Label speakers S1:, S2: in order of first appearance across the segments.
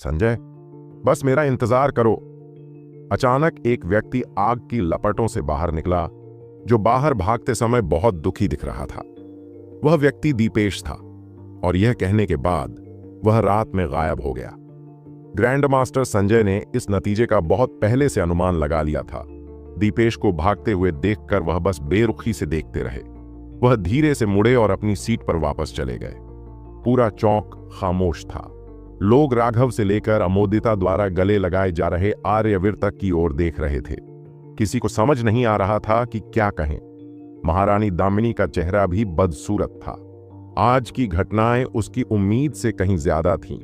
S1: संजय, बस मेरा इंतजार करो। अचानक एक व्यक्ति आग की लपटों से बाहर निकला, जो बाहर भागते समय बहुत दुखी दिख रहा था। वह व्यक्ति दीपेश था, और यह कहने के बाद वह रात में गायब हो गया। ग्रैंड मास्टर संजय ने इस नतीजे का बहुत पहले से अनुमान लगा लिया था। दीपेश को भागते हुए देखकर वह बस बेरुखी से देखते रहे। वह धीरे से मुड़े और अपनी सीट पर वापस चले गए। पूरा चौक खामोश था। लोग राघव से लेकर अमोदिता द्वारा गले लगाए जा रहे आर्यवीर तक की ओर देख रहे थे। किसी को समझ नहीं आ रहा था कि क्या कहें। महारानी दामिनी का चेहरा भी बदसूरत था। आज की घटनाएं उसकी उम्मीद से कहीं ज्यादा थीं।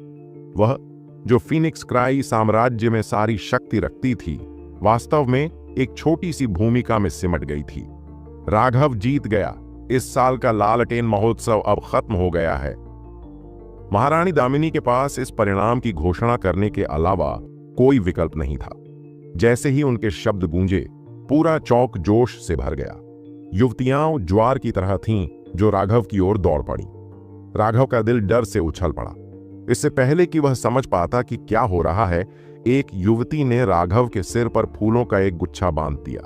S1: वह, जो फीनिक्स क्राई साम्राज्य में सारी शक्ति रखती थी, वास्तव में एक छोटी सी भूमिका में सिमट गई थी। राघव जीत गया। इस साल का लालटेन महोत्सव अब खत्म हो गया है। महारानी दामिनी के पास इस परिणाम की घोषणा करने के अलावा कोई विकल्प नहीं था। जैसे ही उनके शब्द गूंजे, पूरा चौक जोश से भर गया। युवतियां ज्वार की तरह थीं, जो राघव की ओर दौड़ पड़ी। राघव का दिल डर से उछल पड़ा। इससे पहले कि वह समझ पाता कि क्या हो रहा है, एक युवती ने राघव के सिर पर फूलों का एक गुच्छा बांध दिया।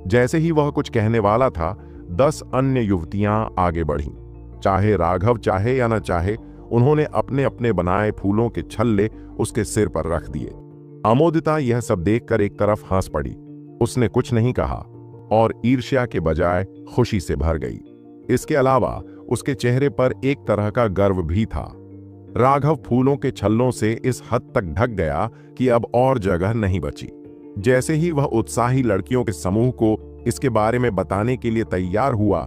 S1: जैसे ही वह कुछ कहने वाला था, 10 अन्य युवतियां आगे बढ़ीं। चाहे राघव चाहे या न चाहे, उन्होंने अपने अपने बनाए फूलों के छल्ले उसके सिर पर रख दिए। अमोदिता यह सब देखकर एक तरफ हंस पड़ी। उसने कुछ नहीं कहा और ईर्ष्या के बजाय खुशी से भर गई। इसके अलावा उसके चेहरे पर एक तरह का गर्व भी था। राघव फूलों के छल्लों से इस हद तक ढक गया कि अब और जगह नहीं बची। जैसे ही वह उत्साही लड़कियों के समूह को इसके बारे में बताने के लिए तैयार हुआ,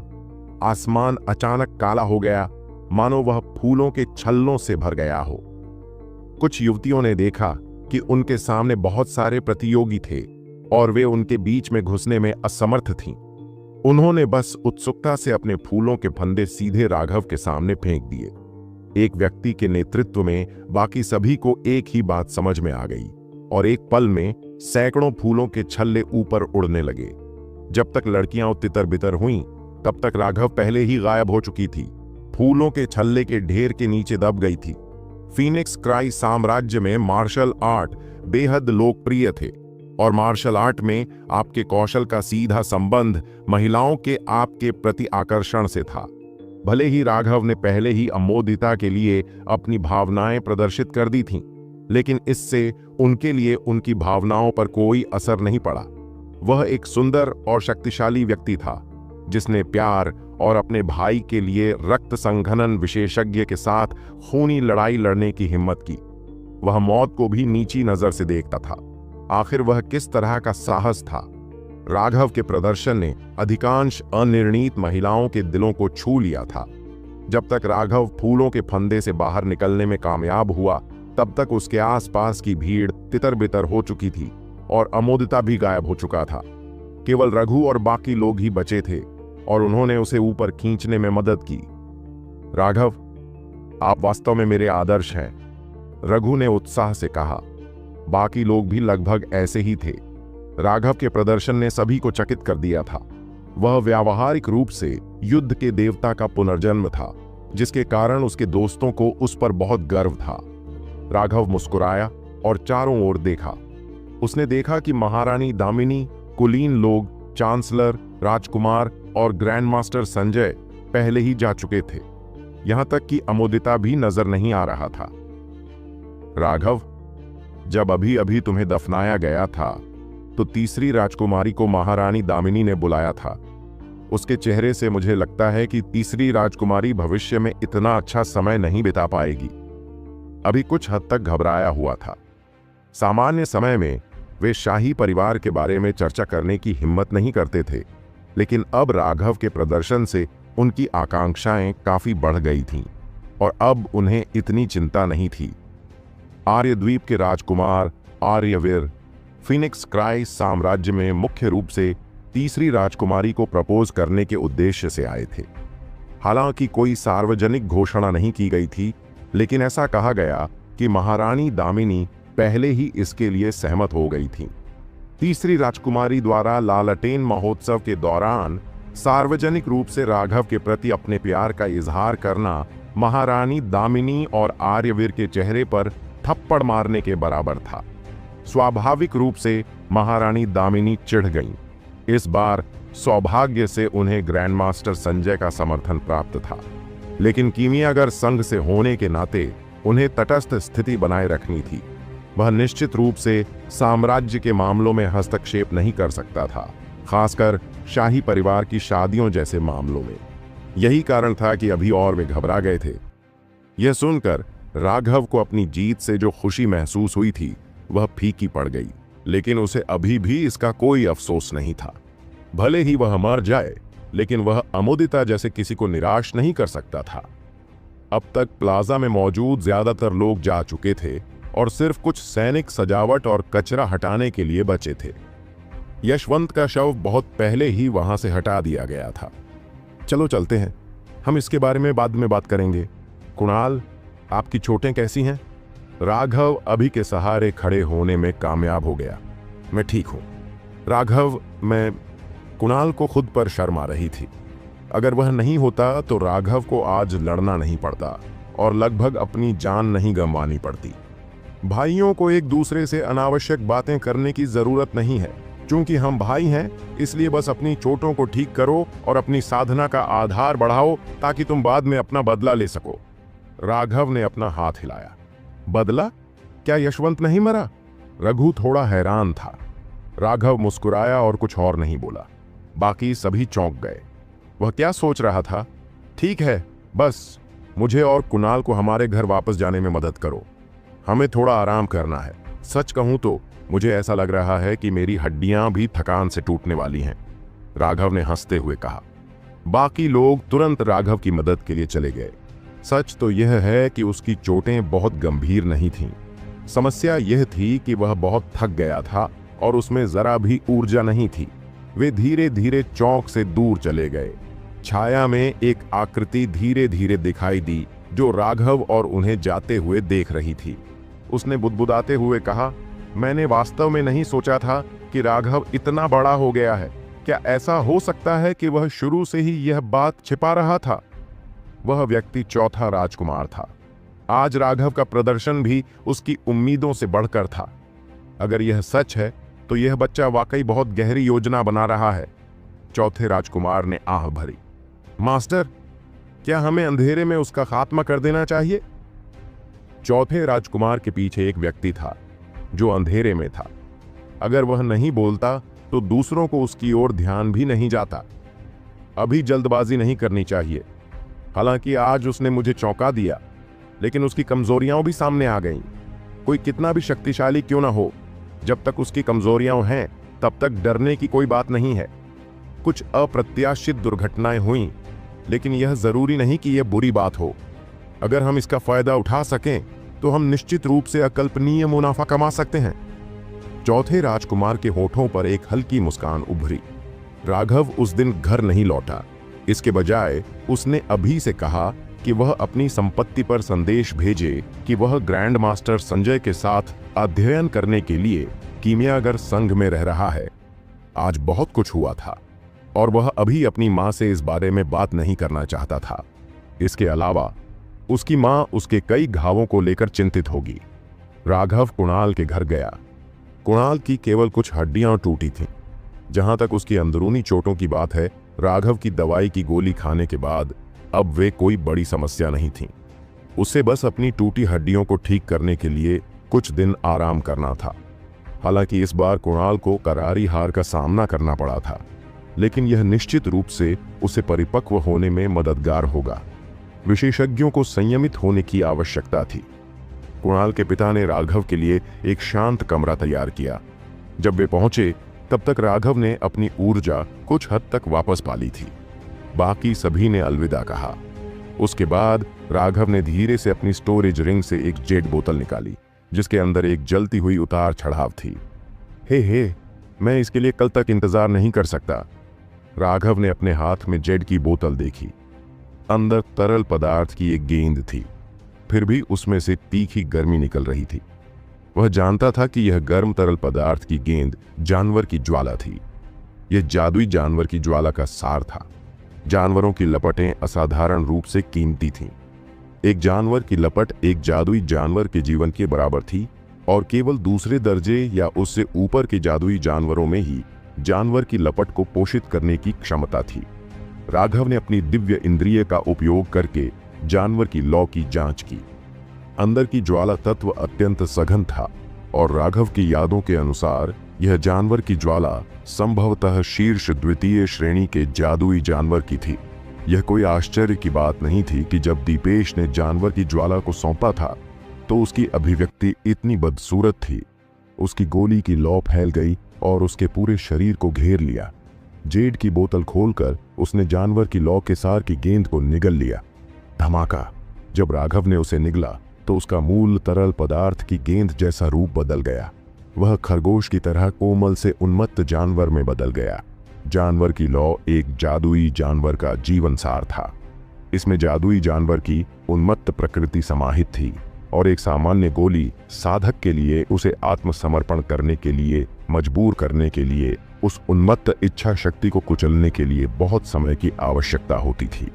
S1: आसमान अचानक काला हो गया, मानो वह फूलों के छल्लों से भर गया हो। कुछ युवतियों ने देखा कि उनके सामने बहुत सारे प्रतियोगी थे और वे उनके बीच में घुसने में असमर्थ थीं। उन्होंने बस उत्सुकता से अपने फूलों के फंदे सीधे राघव के सामने फेंक दिए। एक व्यक्ति के नेतृत्व में बाकी सभी को एक ही बात समझ में आ गई और एक पल में सैकड़ों फूलों के छल्ले ऊपर उड़ने लगे। जब तक लड़कियां तितर बितर हुईं, तब तक राघव पहले ही गायब हो चुकी थी। फूलों के छल्ले के ढेर के नीचे दब गई थी। फीनिक्स क्राई साम्राज्य में मार्शल आर्ट बेहद लोकप्रिय थे और मार्शल आर्ट में आपके कौशल का सीधा संबंध महिलाओं के आपके प्रति आकर्षण से था। भले ही राघव ने पहले ही अमोदिता के लिए अपनी भावनाएं प्रदर्शित कर दी थीं, लेकिन इससे उनके लिए उनकी भावनाओं पर कोई असर नहीं पड़ा। वह एक सुंदर और शक्तिशाली व्यक्ति था, जिसने प्यार और अपने भाई के लिए रक्त संघनन विशेषज्ञ के साथ खूनी लड़ाई लड़ने की हिम्मत की। वह मौत को भी नीची नजर से देखता था। आखिर वह किस तरह का साहस था। राघव के प्रदर्शन ने अधिकांश अनिर्णीत महिलाओं के दिलों को छू लिया था। जब तक राघव फूलों के फंदे से बाहर निकलने में कामयाब हुआ, तब तक उसके आसपास की भीड़ तितर बितर हो चुकी थी और अमोदिता भी गायब हो चुका था। केवल रघु और बाकी लोग ही बचे थे और उन्होंने उसे ऊपर खींचने में मदद की। राघव, आप वास्तव में मेरे आदर्श हैं, रघु ने उत्साह से कहा। बाकी लोग भी लगभग ऐसे ही थे। राघव के प्रदर्शन ने सभी को चकित कर दिया था। वह व्यावहारिक रूप से युद्ध के देवता का पुनर्जन्म था, जिसके कारण उसके दोस्तों को उस पर बहुत गर्व था। राघव मुस्कुराया और चारों ओर देखा। उसने देखा कि महारानी दामिनी, कुलीन लोग, चांसलर, राजकुमार और ग्रैंड मास्टर संजय पहले ही जा चुके थे। यहां तक कि अमोदिता भी नजर नहीं आ रहा था। राघव, जब अभी अभी तुम्हें दफनाया गया था, तो तीसरी राजकुमारी को महारानी दामिनी ने बुलाया था। उसके चेहरे से मुझे लगता है कि तीसरी राजकुमारी भविष्य में इतना अच्छा समय नहीं बिता पाएगी। अभी कुछ हद तक घबराया हुआ था। सामान्य समय में वे शाही परिवार के बारे में चर्चा करने की हिम्मत नहीं करते थे, लेकिन अब राघव के प्रदर्शन से उनकी आकांक्षाएं काफी बढ़ गई थीं और अब उन्हें इतनी चिंता नहीं थी। आर्यद्वीप के राजकुमार आर्यवीर फीनिक्स क्राई साम्राज्य में मुख्य रूप से तीसरी राजकुमारी को प्रपोज करने के उद्देश्य से आए थे। हालांकि कोई सार्वजनिक घोषणा नहीं की गई थी, लेकिन ऐसा कहा गया कि महारानी दामिनी पहले ही इसके लिए सहमत हो गई थी। तीसरी राजकुमारी द्वारा लालटेन महोत्सव के दौरान सार्वजनिक रूप से राघव के प्रति अपने प्यार का इजहार करना महारानी दामिनी और आर्यवीर के चेहरे पर थप्पड़ मारने के बराबर था। स्वाभाविक रूप से महारानी दामिनी चिढ़ गईं। इस बार सौभाग्य से उन्हें ग्रैंड मास्टर संजय का समर्थन प्राप्त था, लेकिन कीमियागर संघ से होने के नाते उन्हें तटस्थ स्थिति बनाए रखनी थी। वह निश्चित रूप से साम्राज्य के मामलों में हस्तक्षेप नहीं कर सकता था, खासकर शाही परिवार की शादियों जैसे मामलों में। यही कारण था कि अभी और वे घबरा गए थे। यह सुनकर राघव को अपनी जीत से जो खुशी महसूस हुई थी वह फीकी पड़ गई, लेकिन उसे अभी भी इसका कोई अफसोस नहीं था। भले ही वह मर जाए, लेकिन वह अमुदिता जैसे किसी को निराश नहीं कर सकता था। अब तक प्लाजा में मौजूद ज्यादातर लोग जा चुके थे और सिर्फ कुछ सैनिक सजावट और कचरा हटाने के लिए बचे थे। यशवंत का शव बहुत पहले ही वहां से हटा दिया गया था। चलो चलते हैं, हम इसके बारे में बाद में बात करेंगे। कुणाल, आपकी चोटें कैसी हैं? राघव अभी के सहारे खड़े होने में कामयाब हो गया। मैं ठीक हूं राघव। मैं कुणाल को खुद पर शर्म आ रही थी। अगर वह नहीं होता तो राघव को आज लड़ना नहीं पड़ता और लगभग अपनी जान नहीं गंवानी पड़ती। भाइयों को एक दूसरे से अनावश्यक बातें करने की जरूरत नहीं है। चूंकि हम भाई हैं, इसलिए बस अपनी चोटों को ठीक करो और अपनी साधना का आधार बढ़ाओ ताकि तुम बाद में अपना बदला ले सको। राघव ने अपना हाथ हिलाया। बदला? क्या यशवंत नहीं मरा? रघु थोड़ा हैरान था। राघव मुस्कुराया और कुछ और नहीं बोला। बाकी सभी चौंक गए। वह क्या सोच रहा था? ठीक है, बस मुझे और कुणाल को हमारे घर वापस जाने में मदद करो। हमें थोड़ा आराम करना है। सच कहूं तो मुझे ऐसा लग रहा है कि मेरी हड्डियां भी थकान से टूटने वाली हैं, राघव ने हंसते हुए कहा। बाकी लोग तुरंत राघव की मदद के लिए चले गए। सच तो यह है कि उसकी चोटें बहुत गंभीर नहीं थीं। समस्या यह थी कि वह बहुत थक गया था और उसमें जरा भी ऊर्जा नहीं थी। वे धीरे धीरे चौक से दूर चले गए। छाया में एक आकृति धीरे धीरे दिखाई दी जो राघव और उन्हें जाते हुए देख रही थी। उसने बुदबुदाते हुए कहा, मैंने वास्तव में नहीं सोचा था कि राघव इतना बड़ा हो गया है। क्या ऐसा हो सकता है कि वह शुरू से ही यह बात छिपा रहा था? वह व्यक्ति चौथा राजकुमार था। आज राघव का प्रदर्शन भी उसकी उम्मीदों से बढ़कर था। अगर यह सच है तो यह बच्चा वाकई बहुत गहरी योजना बना रहा है। चौथे राजकुमार ने आह भरी। मास्टर, क्या हमें अंधेरे में उसका खात्मा कर देना चाहिए? चौथे राजकुमार के पीछे एक व्यक्ति था जो अंधेरे में था। अगर वह नहीं बोलता तो दूसरों को उसकी ओर ध्यान भी नहीं जाता। अभी जल्दबाजी नहीं करनी चाहिए। हालांकि आज उसने मुझे चौंका दिया, लेकिन उसकी कमजोरियां भी सामने आ गईं। कोई कितना भी शक्तिशाली क्यों ना हो, जब तक उसकी कमजोरियां हैं तब तक डरने की कोई बात नहीं है। कुछ अप्रत्याशित दुर्घटनाएं हुईं, लेकिन यह जरूरी नहीं कि यह बुरी बात हो। अगर हम इसका फायदा उठा सकें तो हम निश्चित रूप से अकल्पनीय मुनाफा कमा सकते हैं। चौथे राजकुमार के होठों पर एक हल्की मुस्कान उभरी। राघव उस दिन घर नहीं लौटा। इसके बजाय उसने अभी से कहा कि वह अपनी संपत्ति पर संदेश भेजे कि वह ग्रैंड मास्टर संजय के साथ अध्ययन करने के लिए कीमियागर संघ में रह रहा है। आज बहुत कुछ हुआ था और वह अभी अपनी मां से इस बारे में बात नहीं करना चाहता था। इसके अलावा उसकी मां उसके कई घावों को लेकर चिंतित होगी। राघव कुणाल के घर गया। कुणाल की केवल कुछ हड्डियां टूटी थीं। जहां तक उसकी अंदरूनी चोटों की बात है, राघव की दवाई की गोली खाने के बाद अब वे कोई बड़ी समस्या नहीं थीं। उसे बस अपनी टूटी हड्डियों को ठीक करने के लिए कुछ दिन आराम करना था। हालांकि इस बार कुणाल को करारी हार का सामना करना पड़ा था, लेकिन यह निश्चित रूप से उसे परिपक्व होने में मददगार होगा। विशेषज्ञों को संयमित होने की आवश्यकता थी। कुणाल के पिता ने राघव के लिए एक शांत कमरा तैयार किया। जब वे पहुंचे तब तक राघव ने अपनी ऊर्जा कुछ हद तक वापस पा ली थी। बाकी सभी ने अलविदा कहा। उसके बाद राघव ने धीरे से अपनी स्टोरेज रिंग से एक जेड बोतल निकाली, जिसके अंदर एक जलती हुई उतार चढ़ाव थी। हे, मैं इसके लिए कल तक इंतजार नहीं कर सकता। राघव ने अपने हाथ में जेड की बोतल देखी। अंदर तरल पदार्थ की एक गेंद थी, फिर भी उसमें से तीखी गर्मी निकल रही थी। वह जानता था कि यह गर्म तरल पदार्थ की गेंद जानवर की ज्वाला थी। यह जादुई जानवर की ज्वाला का सार था। जानवरों की लपटें असाधारण रूप से कीमती थीं। एक जानवर की लपट एक जादुई जानवर के जीवन के बराबर थी और केवल दूसरे दर्जे या उससे ऊपर के जादुई जानवरों में ही जानवर की लपट को पोषित करने की क्षमता थी। राघव ने अपनी दिव्य इंद्रिय का उपयोग करके जानवर की लौ की जांच की। अंदर की ज्वाला तत्व अत्यंत सघन था और राघव की यादों के अनुसार यह जानवर की ज्वाला संभवतः शीर्ष द्वितीय श्रेणी के जादुई जानवर की थी। यह कोई आश्चर्य की बात नहीं थी कि जब दीपेश ने जानवर की ज्वाला को सौंपा था तो उसकी अभिव्यक्ति इतनी बदसूरत थी। उसकी गोली की लौ फैल गई और उसके पूरे शरीर को घेर लिया। जेड की बोतल खोलकर उसने जानवर की लौ के सार की गेंद को निगल लिया। धमाका! जब राघव ने उसे निगला तो उसका मूल तरल पदार्थ की गेंद जैसा रूप बदल गया। वह खरगोश की तरह कोमल से उन्मत्त जानवर में बदल गया। जानवर की लौ एक जादुई जानवर का जीवन सार था। इसमें जादुई जानवर की उन्मत्त प्रकृति समाहित थी और एक सामान्य गोली साधक के लिए उसे आत्मसमर्पण करने के लिए मजबूर करने के लिए उस उन्मत्त इच्छा शक्ति को कुचलने के लिए बहुत समय की आवश्यकता होती थी।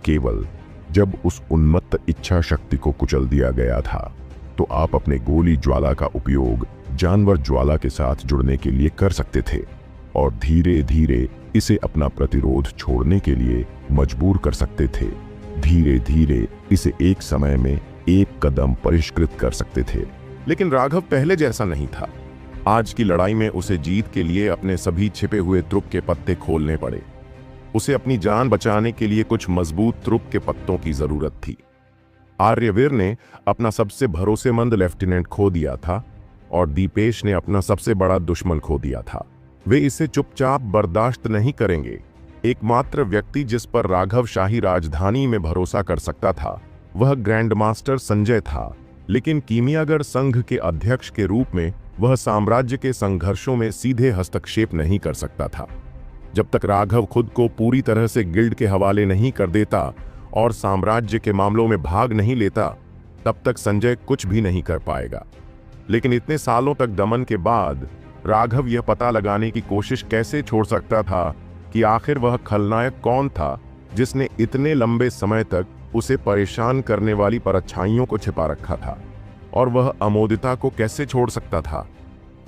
S1: केवल जब उस उन्मत्त इच्छा शक्ति को कुचल दिया गया था तो आप अपने गोली ज्वाला का उपयोग जानवर ज्वाला के साथ जुड़ने के लिए कर सकते थे और धीरे धीरे इसे अपना प्रतिरोध छोड़ने के लिए मजबूर कर सकते थे। धीरे धीरे इसे एक समय में एक कदम परिष्कृत कर सकते थे। लेकिन राघव पहले जैसा नहीं था। आज की लड़ाई में उसे जीत के लिए अपने सभी छिपे हुए त्रुप के पत्ते खोलने पड़े। उसे अपनी जान बचाने के लिए कुछ मजबूत त्रुप के पत्तों की जरूरत थी। आर्यवीर ने अपना सबसे भरोसेमंद लेफ्टिनेंट खो दिया था और दीपेश ने अपना सबसे बड़ा दुश्मन खो दिया था। वे इसे चुपचाप बर्दाश्त नहीं करेंगे। एकमात्र व्यक्ति जिस पर राघव शाही राजधानी में भरोसा कर सकता था वह ग्रैंडमास्टर संजय था, लेकिन कीमियागढ़ संघ के अध्यक्ष के रूप में वह साम्राज्य के संघर्षों में सीधे हस्तक्षेप नहीं कर सकता था। जब तक राघव खुद को पूरी तरह से गिल्ड के हवाले नहीं कर देता और साम्राज्य के मामलों में भाग नहीं लेता, तब तक संजय कुछ भी नहीं कर पाएगा। लेकिन इतने सालों तक दमन के बाद राघव यह पता लगाने की कोशिश कैसे छोड़ सकता था कि आखिर वह खलनायक कौन था जिसने इतने लंबे समय तक उसे परेशान करने वाली परछाइयों को छिपा रखा था, और वह अमोदिता को कैसे छोड़ सकता था।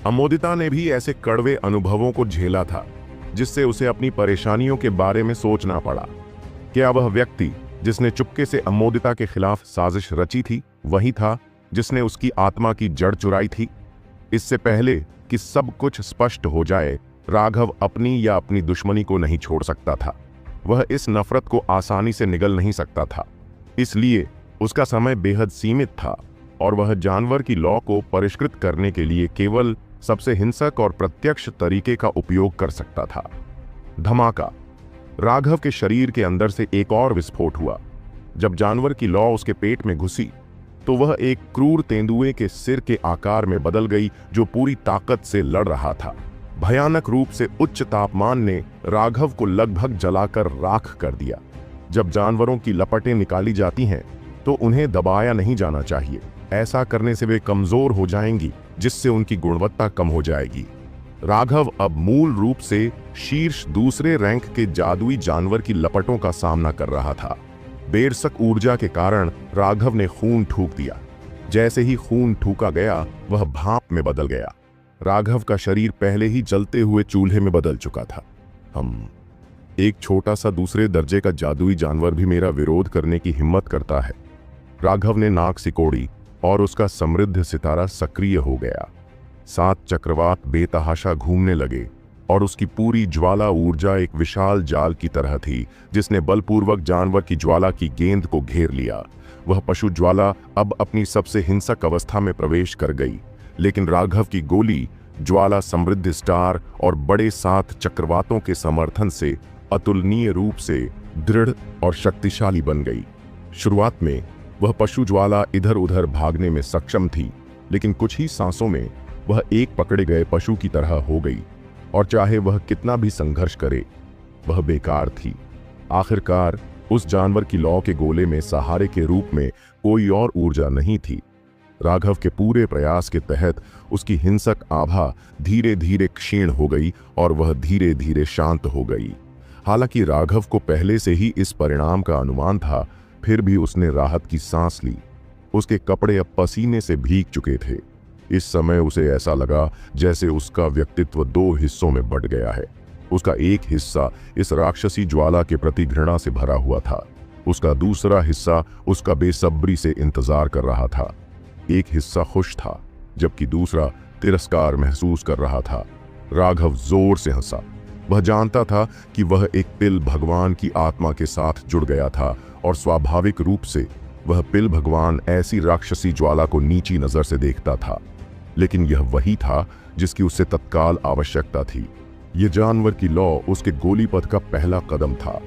S1: अमोदिता ने भी ऐसे कड़वे अनुभवों को झेला था जिससे उसे अपनी परेशानियों के बारे में सोचना पड़ा। क्या वह व्यक्ति जिसने चुपके से अमोदिता के खिलाफ साजिश रची थी वही था जिसने उसकी आत्मा की जड़ चुराई थी? इससे पहले कि सब कुछ स्पष्ट हो जाए, राघव अपनी या अपनी दुश्मनी को नहीं छोड़ सकता था। वह इस नफरत को आसानी से निगल नहीं सकता था, इसलिए उसका समय बेहद सीमित था और वह जानवर की लौ को परिष्कृत करने के लिए केवल सबसे हिंसक और प्रत्यक्ष तरीके का उपयोग कर सकता था। धमाका! राघव के शरीर के अंदर से एक और विस्फोट हुआ। जब जानवर की लौ उसके पेट में घुसी तो वह एक क्रूर तेंदुए के सिर के आकार में बदल गई जो पूरी ताकत से लड़ रहा था। भयानक रूप से उच्च तापमान ने राघव को लगभग जलाकर राख कर दिया। जब जानवरों की लपटें निकाली जाती हैं तो उन्हें दबाया नहीं जाना चाहिए। ऐसा करने से वे कमजोर हो जाएंगी, जिससे उनकी गुणवत्ता कम हो जाएगी। राघव अब मूल रूप से शीर्ष दूसरे रैंक के जादुई जानवर की लपटों का सामना कर रहा था। बेरसक ऊर्जा के कारण राघव ने खून ठूक दिया। जैसे ही खून ठूका गया वह भाप में बदल गया। राघव का शरीर पहले ही जलते हुए चूल्हे में बदल चुका था। एक छोटा सा दूसरे दर्जे का जादुई जानवर भी मेरा विरोध करने की हिम्मत करता है। राघव ने नाक सिकोड़ी और उसका समृद्ध सितारा सक्रिय हो गया। 7 चक्रवात बेतहाशा घूमने लगे और उसकी पूरी ज्वाला ऊर्जा एक विशाल जाल की तरह थी जिसने बलपूर्वक जानवर की ज्वाला की गेंद को घेर लिया। वह पशु ज्वाला अब अपनी सबसे हिंसक अवस्था में प्रवेश कर गई, लेकिन राघव की गोली ज्वाला समृद्ध स्टार और बड़े 7 चक्रवातों के समर्थन से अतुलनीय रूप से दृढ़ और शक्तिशाली बन गई। शुरुआत में वह पशु ज्वाला इधर उधर भागने में सक्षम थी, लेकिन कुछ ही सांसों में वह एक पकड़े गए पशु की तरह हो गई और चाहे वह कितना भी संघर्ष करे वह बेकार थी। आखिरकार उस जानवर की लौ के गोले में सहारे के रूप में कोई और ऊर्जा नहीं थी। राघव के पूरे प्रयास के तहत उसकी हिंसक आभा धीरे धीरे क्षीण हो गई और वह धीरे धीरे शांत हो गई। हालांकि राघव को पहले से ही इस परिणाम का अनुमान था फिर भी उसने राहत की सांस ली। उसके कपड़े अब पसीने से भीग चुके थे। इस समय उसे ऐसा लगा जैसे उसका व्यक्तित्व दो हिस्सों में बंट गया है। उसका एक हिस्सा इस राक्षसी ज्वाला के प्रति घृणा से भरा हुआ था, उसका दूसरा हिस्सा उसका बेसब्री से इंतजार कर रहा था। एक हिस्सा खुश था जबकि दूसरा तिरस्कार महसूस कर रहा था। राघव जोर से हंसा। वह जानता था कि वह एक पिल भगवान की आत्मा के साथ जुड़ गया था और स्वाभाविक रूप से वह पिल भगवान ऐसी राक्षसी ज्वाला को नीची नजर से देखता था। लेकिन यह वही था जिसकी उसे तत्काल आवश्यकता थी। यह जानवर की लौ उसके गोलीपथ का पहला कदम था।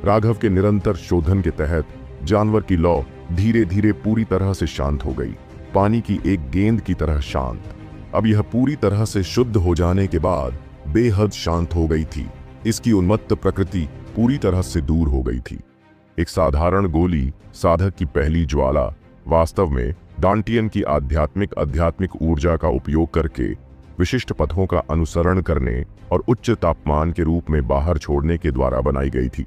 S1: राघव के निरंतर शोधन के तहत जानवर की लौ धीरे धीरे पूरी तरह से शांत हो गई, पानी की एक गेंद की तरह शांत। अब यह पूरी तरह से शुद्ध हो जाने के बाद बेहद शांत हो गई थी। इसकी उन्मत्त प्रकृति पूरी तरह से दूर हो गई थी। एक साधारण गोली साधक की पहली ज्वाला वास्तव में डांटियन की आध्यात्मिक ऊर्जा का उपयोग करके विशिष्ट पथों का अनुसरण करने और उच्च तापमान के रूप में बाहर छोड़ने के द्वारा बनाई गई थी।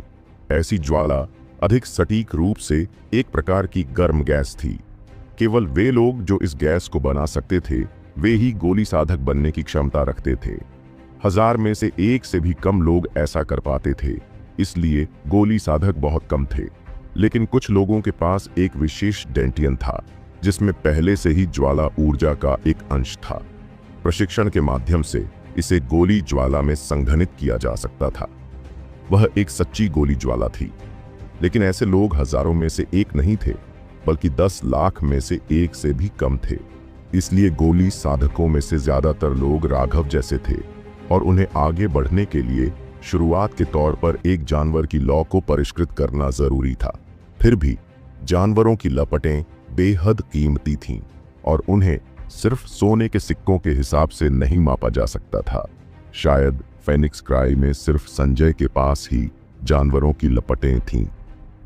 S1: ऐसी ज्वाला अधिक सटीक रूप से एक प्रकार की गर्म गैस थी। केवल वे लोग जो इस गैस को बना सकते थे वे ही गोली साधक बनने की क्षमता रखते थे। 1000 में से 1 से भी कम लोग ऐसा कर पाते थे, इसलिए गोली साधक बहुत कम थे। लेकिन कुछ लोगों के पास एक विशेष डेंटियन था जिसमें पहले से ही ज्वाला ऊर्जा का एक अंश था। प्रशिक्षण के माध्यम से इसे गोली ज्वाला में संघनित किया जा सकता था। वह एक सच्ची गोली ज्वाला थी। लेकिन ऐसे लोग हजारों में से एक नहीं थे, बल्कि 10 लाख में से 1 से भी कम थे। इसलिए गोली साधकों में से ज्यादातर लोग राघव जैसे थे और उन्हें आगे बढ़ने के लिए शुरुआत के तौर पर एक जानवर की लौ को परिष्कृत करना जरूरी था। फिर भी जानवरों की लपटें बेहद कीमती थीं और उन्हें सिर्फ सोने के सिक्कों के हिसाब से नहीं मापा जा सकता था। शायद फेनिक्स क्राई में सिर्फ संजय के पास ही जानवरों की लपटें थीं।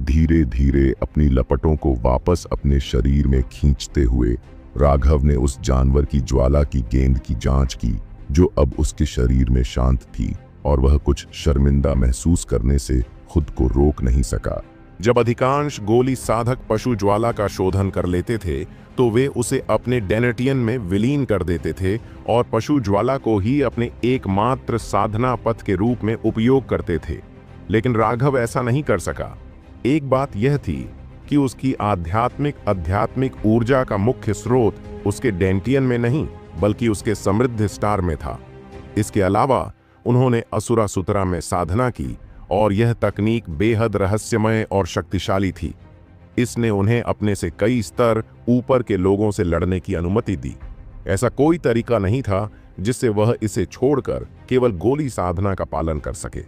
S1: धीरे धीरे अपनी लपटों को वापस अपने शरीर में खींचते हुए राघव ने उस जानवर की ज्वाला की गेंद की जांच की जो अब उसके शरीर में शांत थी, और वह कुछ शर्मिंदा महसूस करने से खुद को रोक नहीं सका। जब अधिकांश गोली साधक पशु ज्वाला का शोधन कर लेते थे तो वे उसे अपने डेनेटियन में विलीन कर देते थे और पशु ज्वाला को ही अपने एकमात्र साधना पथ के रूप में उपयोग करते थे। लेकिन राघव ऐसा नहीं कर सका। एक बात यह थी कि उसकी आध्यात्मिक ऊर्जा का मुख्य स्रोत उसके डेंटियन में नहीं बल्कि उसके समृद्ध स्टार में था। इसके अलावा उन्होंने असुरासुतरा में साधना की और यह तकनीक बेहद रहस्यमय और शक्तिशाली थी। इसने उन्हें अपने से कई स्तर ऊपर के लोगों से लड़ने की अनुमति दी। ऐसा कोई तरीका नहीं था जिससे वह इसे छोड़कर केवल गोली साधना का पालन कर सके।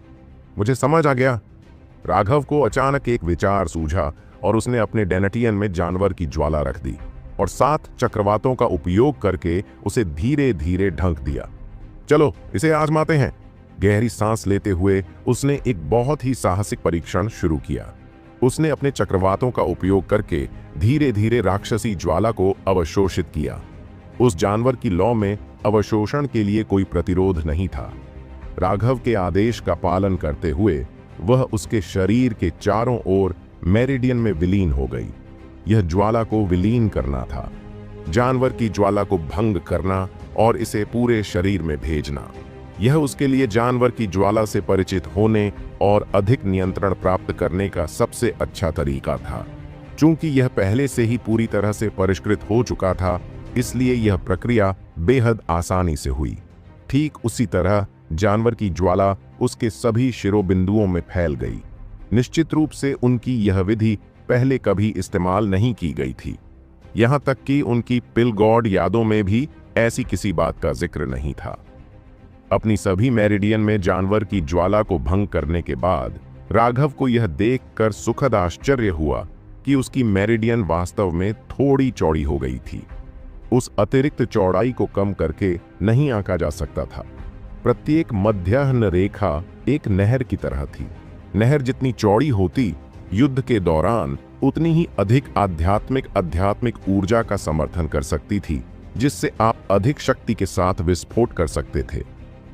S1: मुझे समझ आ गया। राघव को अचानक एक विचार सूझा और उसने अपने डेनेटियन में जानवर की ज्वाला रख दी और 7 चक्रवातों का उपयोग करके उसे धीरे धीरे ढंक दिया। चलो इसे आजमाते हैं। गहरी सांस लेते हुए उसने एक बहुत ही साहसिक परीक्षण शुरू किया। उसने अपने चक्रवातों का उपयोग करके धीरे धीरे राक्षसी ज्वाला को अवशोषित किया। उस जानवर की लौ में अवशोषण के लिए कोई प्रतिरोध नहीं था। राघव के आदेश का पालन करते हुए वह उसके शरीर के चारों ओर मेरिडियन में विलीन हो गई। यह ज्वाला को विलीन करना था, जानवर की ज्वाला को भंग करना और इसे पूरे शरीर में भेजना। यह उसके लिए जानवर की ज्वाला से परिचित होने और अधिक नियंत्रण प्राप्त करने का सबसे अच्छा तरीका था। चूंकि यह पहले से ही पूरी तरह से परिष्कृत हो चुका था, इसलिए यह प्रक्रिया बेहद आसानी से हुई। ठीक उसी तरह जानवर की ज्वाला उसके सभी शिरोबिंदुओं में फैल गई। निश्चित रूप से उनकी यह विधि पहले कभी इस्तेमाल नहीं की गई थी। यहां तक कि उनकी पिलगॉड यादों में भी ऐसी किसी बात का जिक्र नहीं था। अपनी सभी मेरिडियन में जानवर की ज्वाला को भंग करने के बाद राघव को यह देखकर सुखद आश्चर्य हुआ कि उसकी मेरिडियन वास्तव में थोड़ी चौड़ी हो गई थी। उस अतिरिक्त चौड़ाई को कम करके नहीं आंका जा सकता था। प्रत्येक मध्याह्न रेखा एक नहर की तरह थी। नहर जितनी चौड़ी होती, युद्ध के दौरान उतनी ही अधिक आध्यात्मिक ऊर्जा का समर्थन कर सकती थी, जिससे आप अधिक शक्ति के साथ विस्फोट कर सकते थे।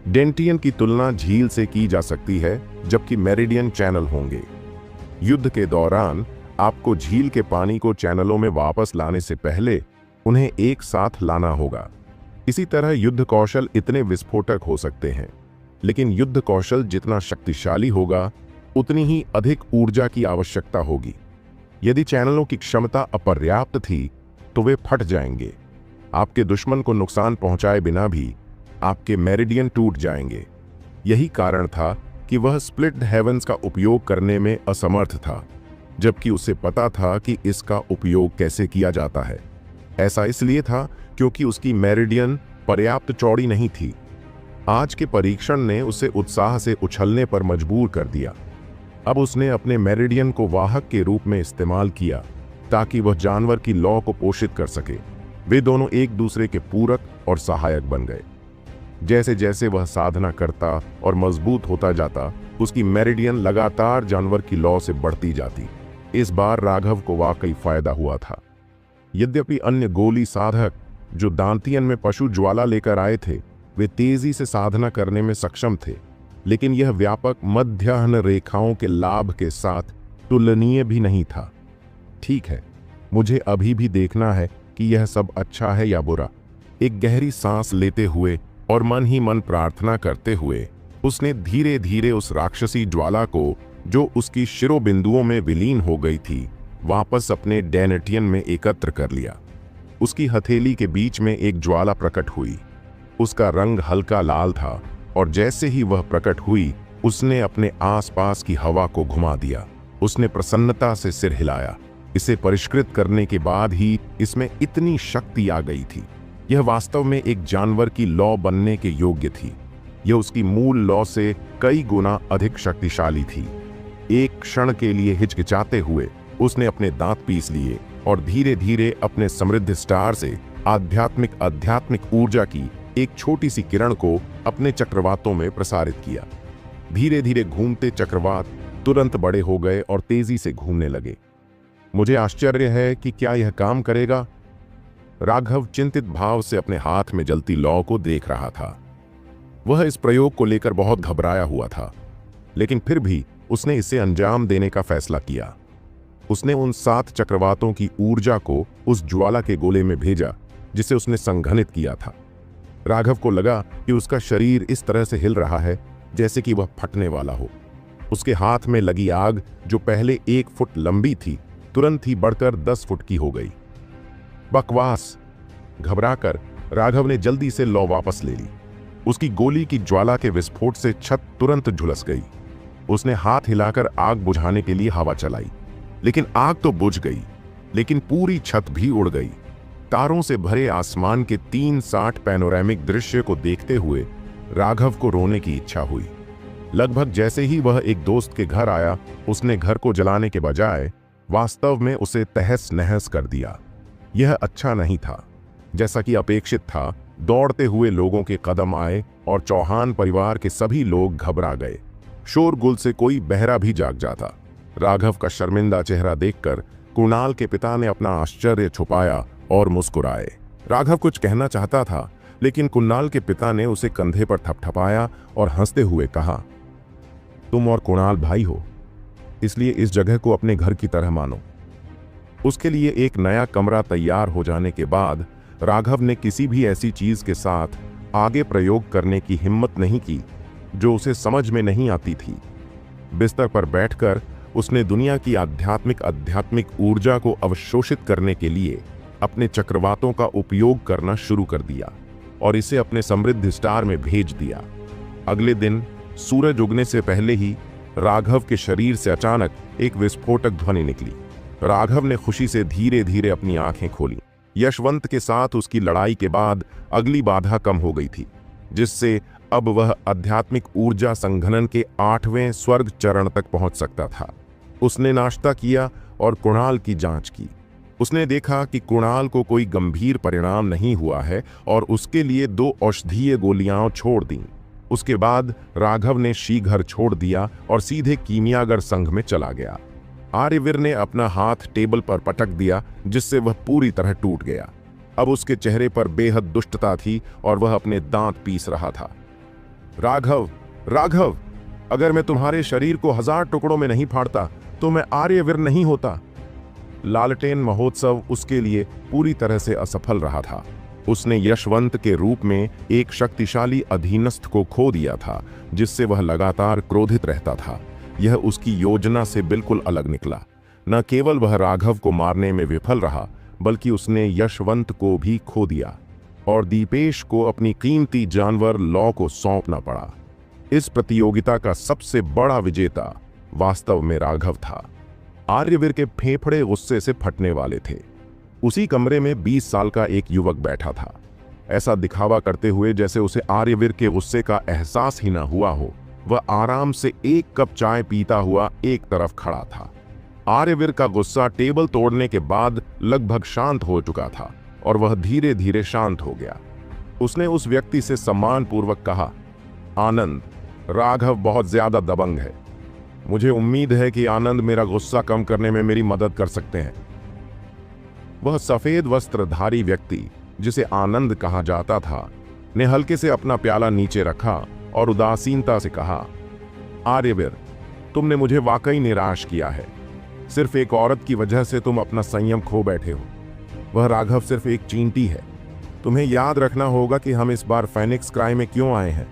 S1: डेंटियन की तुलना झील से की जा सकती है, जबकि मेरिडियन चैनल होंगे। युद्ध के दौरान आपको झील के पानी को चैनलों में वापस लाने से पहले उन्हें एक साथ लाना होगा। इसी तरह युद्ध कौशल इतने विस्फोटक हो सकते हैं, लेकिन युद्ध कौशल जितना शक्तिशाली होगा उतनी ही अधिक ऊर्जा की आवश्यकता होगी। यदि चैनलों की क्षमता अपर्याप्त थी तो वे फट जाएंगे। आपके दुश्मन को नुकसान पहुंचाए बिना भी आपके मेरिडियन टूट जाएंगे। यही कारण था कि वह स्प्लिट हेवंस का उपयोग करने में असमर्थ था, जबकि उसे पता था कि इसका उपयोग कैसे किया जाता है। ऐसा इसलिए था क्योंकि उसकी मेरिडियन पर्याप्त चौड़ी नहीं थी। आज के परीक्षण ने उसे उत्साह से उछलने पर मजबूर कर दिया। अब उसने अपने मेरिडियन को वाहक के रूप में इस्तेमाल किया ताकि वह जानवर की लौ को पोषित कर सके। वे दोनों एक दूसरे के पूरक और सहायक बन गए। जैसे जैसे वह साधना करता और मजबूत होता जाता, उसकी मेरिडियन लगातार जानवर की लौ से बढ़ती जाती। इस बार राघव को वाकई फायदा हुआ था। यद्यपि अन्य गोली साधक जो दांतियन में पशु ज्वाला लेकर आए थे, वे तेजी से साधना करने में सक्षम थे, लेकिन यह व्यापक मध्याह्न रेखाओं के लाभ के साथ तुलनीय भी नहीं था। ठीक है, मुझे अभी भी देखना है कि यह सब अच्छा है या बुरा। एक गहरी सांस लेते हुए और मन ही मन प्रार्थना करते हुए उसने धीरे धीरे उस राक्षसी ज्वाला को, जो उसकी शिरोबिंदुओं में विलीन हो गई थी, वापस अपने डेनेटियन में एकत्र कर लिया। उसकी हथेली के बीच में एक ज्वाला प्रकट हुई। उसका रंग हल्का लाल था और जैसे ही वह प्रकट हुई, उसने अपने आसपास की हवा को घुमा दिया। उसने प्रसन्नता से सिर हिलाया। इसे परिष्कृत करने के बाद ही इसमें इतनी शक्ति आ गई थी। यह वास्तव में एक जानवर की लौ बनने के योग्य थी। यह उसकी मूल लौ से कई गुना अधिक शक्तिशाली थी। एक क्षण के लिए हिचकिचाते हुए उसने अपने दांत पीस लिए और धीरे धीरे अपने समृद्ध स्टार से आध्यात्मिक ऊर्जा की एक छोटी सी किरण को अपने चक्रवातों में प्रसारित किया। धीरे धीरे घूमते चक्रवात तुरंत बड़े हो गए और तेजी से घूमने लगे। मुझे आश्चर्य है कि क्या यह काम करेगा? राघव चिंतित भाव से अपने हाथ में जलती लौ को देख रहा था। वह इस प्रयोग को लेकर बहुत घबराया हुआ था, लेकिन फिर भी उसने इसे अंजाम देने का फैसला किया। उसने उन 7 चक्रवातों की ऊर्जा को उस ज्वाला के गोले में भेजा जिसे उसने संघनित किया था। राघव को लगा कि उसका शरीर इस तरह से हिल रहा है जैसे कि वह फटने वाला हो। उसके हाथ में लगी आग, जो पहले 1 फुट लंबी थी, तुरंत ही बढ़कर 10 फुट की हो गई। बकवास! घबराकर राघव ने जल्दी से लौ वापस ले ली। उसकी गोली की ज्वाला के विस्फोट से छत तुरंत झुलस गई। उसने हाथ हिलाकर आग बुझाने के लिए हवा चलाई, लेकिन आग तो बुझ गई, लेकिन पूरी छत भी उड़ गई। तारों से भरे आसमान के 360 पैनोरामिक दृश्य को देखते हुए राघव को रोने की इच्छा हुई। लगभग जैसे ही वह एक दोस्त के घर आया, उसने घर को जलाने के बजाय वास्तव में उसे तहस नहस कर दिया। यह अच्छा नहीं था। जैसा कि अपेक्षित था, दौड़ते हुए लोगों के कदम आए और चौहान परिवार के सभी लोग घबरा गए। शोरगुल से कोई बहरा भी जाग जाता। राघव का शर्मिंदा चेहरा देखकर कुणाल के पिता ने अपना आश्चर्य छुपाया और मुस्कुराए। राघव कुछ कहना चाहता था, लेकिन कुणाल के पिता ने उसे कंधे पर थपथपाया और हंसते हुए कहा, तुम और कुणाल भाई हो, इसलिए इस जगह को अपने घर की तरह मानो। उसके लिए एक नया कमरा तैयार हो जाने के बाद राघव ने किसी भी ऐसी चीज के साथ आगे प्रयोग करने की हिम्मत नहीं की जो उसे समझ में नहीं आती थी। बिस्तर पर बैठकर उसने दुनिया की आध्यात्मिक ऊर्जा को अवशोषित करने के लिए अपने चक्रवातों का उपयोग करना शुरू कर दिया और इसे अपने समृद्ध स्टार में भेज दिया। अगले दिन सूरज उगने से पहले ही राघव के शरीर से अचानक एक विस्फोटक ध्वनि निकली। राघव ने खुशी से धीरे धीरे अपनी आंखें खोली। यशवंत के साथ उसकी लड़ाई के बाद अगली बाधा कम हो गई थी, जिससे अब वह आध्यात्मिक ऊर्जा संघनन के 8वें स्वर्ग चरण तक पहुंच सकता था। उसने नाश्ता किया और कुणाल की जांच की। उसने देखा कि कुणाल को कोई गंभीर परिणाम नहीं हुआ है और उसके लिए 2 औषधीय गोलियां छोड़ दी। उसके बाद राघव ने शीघ्र छोड़ दिया और सीधे कीमियागर संघ में चला गया। आर्यवीर ने अपना हाथ टेबल पर पटक दिया, जिससे वह पूरी तरह टूट गया। अब उसके चेहरे पर बेहद दुष्टता थी और वह अपने दांत पीस रहा था। राघव, राघव, अगर मैं तुम्हारे शरीर को 1000 टुकड़ों में नहीं फाड़ता तो मैं आर्यवीर नहीं होता। लालटेन महोत्सव उसके लिए पूरी तरह से असफल रहा था। उसने यशवंत के रूप में एक शक्तिशाली अधीनस्थ को खो दिया था, जिससे वह लगातार क्रोधित रहता था। यह उसकी योजना से बिल्कुल अलग निकला। न केवल वह राघव को मारने में विफल रहा, बल्कि उसने यशवंत को भी खो दिया और दीपेश को अपनी कीमती जानवर लौ को सौंपना पड़ा। इस प्रतियोगिता का सबसे बड़ा विजेता वास्तव में राघव था। आर्यवीर के फेफड़े गुस्से से फटने वाले थे। उसी कमरे में 20 साल का एक युवक बैठा था, ऐसा दिखावा करते हुए जैसे उसे आर्यवीर के गुस्से का एहसास ही न हुआ हो। वह आराम से एक कप चाय पीता हुआ एक तरफ खड़ा था। आर्यवीर का गुस्सा टेबल तोड़ने के बाद लगभग शांत हो चुका था और वह धीरे धीरे शांत हो गया। उसने उस व्यक्ति से सम्मानपूर्वक कहा, आनंद, राघव बहुत ज्यादा दबंग है। मुझे उम्मीद है कि आनंद मेरा गुस्सा कम करने में मेरी मदद कर सकते हैं। वह सफेद वस्त्रधारी व्यक्ति, जिसे आनंद कहा जाता था, ने हल्के से अपना प्याला नीचे रखा और उदासीनता से कहा, आर्यवीर, तुमने मुझे वाकई निराश किया है। सिर्फ एक औरत की वजह से तुम अपना संयम खो बैठे हो। वह राघव सिर्फ एक चींटी है। तुम्हें याद रखना होगा कि हम इस बार फेनिक्स क्राई में क्यों आए हैं।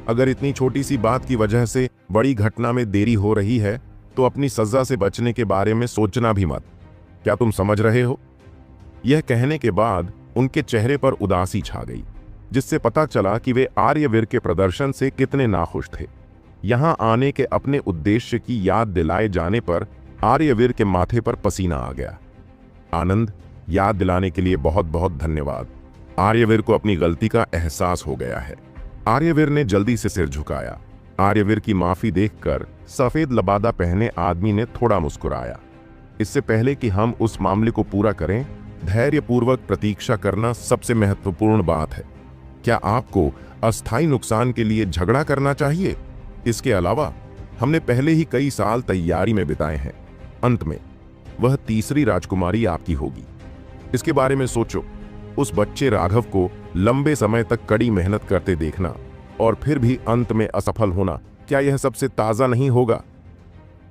S1: अगर इतनी छोटी सी बात की वजह से बड़ी घटना में देरी हो रही है, तो अपनी सजा से बचने के बारे में सोचना भी मत। क्या तुम समझ रहे हो? यह कहने के बाद उनके चेहरे पर उदासी छा गई, जिससे पता चला कि वे आर्यवीर के प्रदर्शन से कितने नाखुश थे। यहां आने के अपने उद्देश्य की याद दिलाए जाने पर आर्यवीर के माथे पर पसीना आ गया। आनंद, याद दिलाने के लिए बहुत बहुत धन्यवाद। आर्यवीर को अपनी गलती का एहसास हो गया है। आर्यवीर ने जल्दी से सिर झुकाया। आर्यवीर की माफी देखकर सफेद लबादा पहने आदमी ने थोड़ा मुस्कुराया। इससे पहले कि हम उस मामले को पूरा करें, धैर्यपूर्वक प्रतीक्षा करना सबसे महत्वपूर्ण बात है। क्या आपको अस्थायी नुकसान के लिए झगड़ा करना चाहिए? इसके अलावा हमने पहले ही कई साल तैयारी में बिताए हैं। अंत में वह तीसरी राजकुमारी आपकी होगी। इसके बारे में सोचो। उस बच्चे राघव को लंबे समय तक कड़ी मेहनत करते देखना और फिर भी अंत में असफल होना, क्या यह सबसे ताजा नहीं होगा?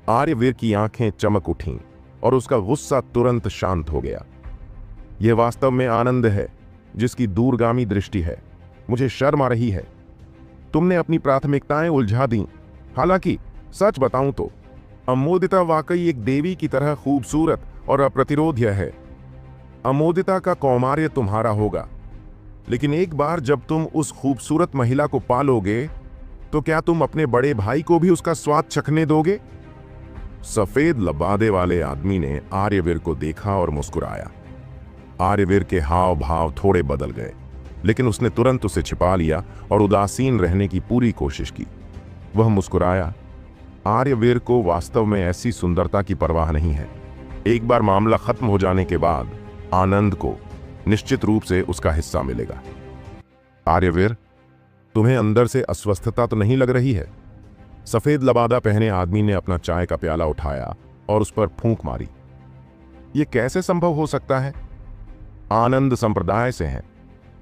S1: आर्यवीर की आंखें चमक उठीं और उसका गुस्सा तुरंत शांत हो गया। यह वास्तव में आनंद है, जिसकी दूरगामी दृष्टि है। मुझे शर्म आ रही है। तुमने अपनी प्राथमिकताएं उलझा दी। हालांकि सच बताऊं तो अमोदिता वाकई एक देवी की तरह खूबसूरत और अप्रतिरोध्य है। अमोदिता का कौमार्य तुम्हारा होगा, लेकिन एक बार जब तुम उस खूबसूरत महिला को पालोगे, तो क्या तुम अपने बड़े भाई को भी उसका स्वाद चखने दोगे? सफेद लबादे वाले आदमी ने आर्यवीर को देखा और मुस्कुराया। आर्यवीर के हाव भाव थोड़े बदल गए, लेकिन उसने तुरंत उसे छिपा लिया और उदासीन रहने की पूरी कोशिश की। वह मुस्कुराया। आर्यवीर को वास्तव में ऐसी सुंदरता की परवाह नहीं है। एक बार मामला खत्म हो जाने के बाद आनंद को निश्चित रूप से उसका हिस्सा मिलेगा। आर्यवीर, तुम्हें अंदर से अस्वस्थता तो नहीं लग रही है? सफेद लबादा पहने आदमी ने अपना चाय का प्याला उठाया और उस पर फूंक मारी। यह कैसे संभव हो सकता है? आनंद संप्रदाय से हैं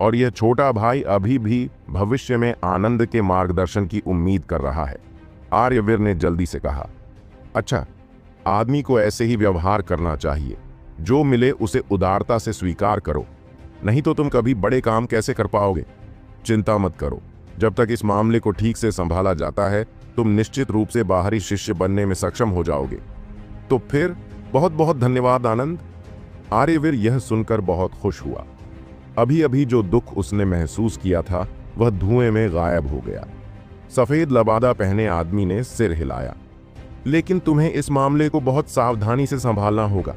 S1: और यह छोटा भाई अभी भी भविष्य में आनंद के मार्गदर्शन की उम्मीद कर रहा है। आर्यवीर ने जल्दी से कहा, अच्छा, आदमी को ऐसे ही व्यवहार करना चाहिए। जो मिले उसे उदारता से स्वीकार करो, नहीं तो तुम कभी बड़े काम कैसे कर पाओगे। चिंता मत करो, जब तक इस मामले को ठीक से संभाला जाता है, तुम निश्चित रूप से बाहरी शिष्य बनने में सक्षम हो जाओगे। तो फिर बहुत बहुत धन्यवाद आनंद। आर्यवीर यह सुनकर बहुत खुश हुआ। अभी अभी जो दुख उसने महसूस किया था, वह धुएं में गायब हो गया। सफेद लबादा पहने आदमी ने सिर हिलाया। लेकिन तुम्हें इस मामले को बहुत सावधानी से संभालना होगा।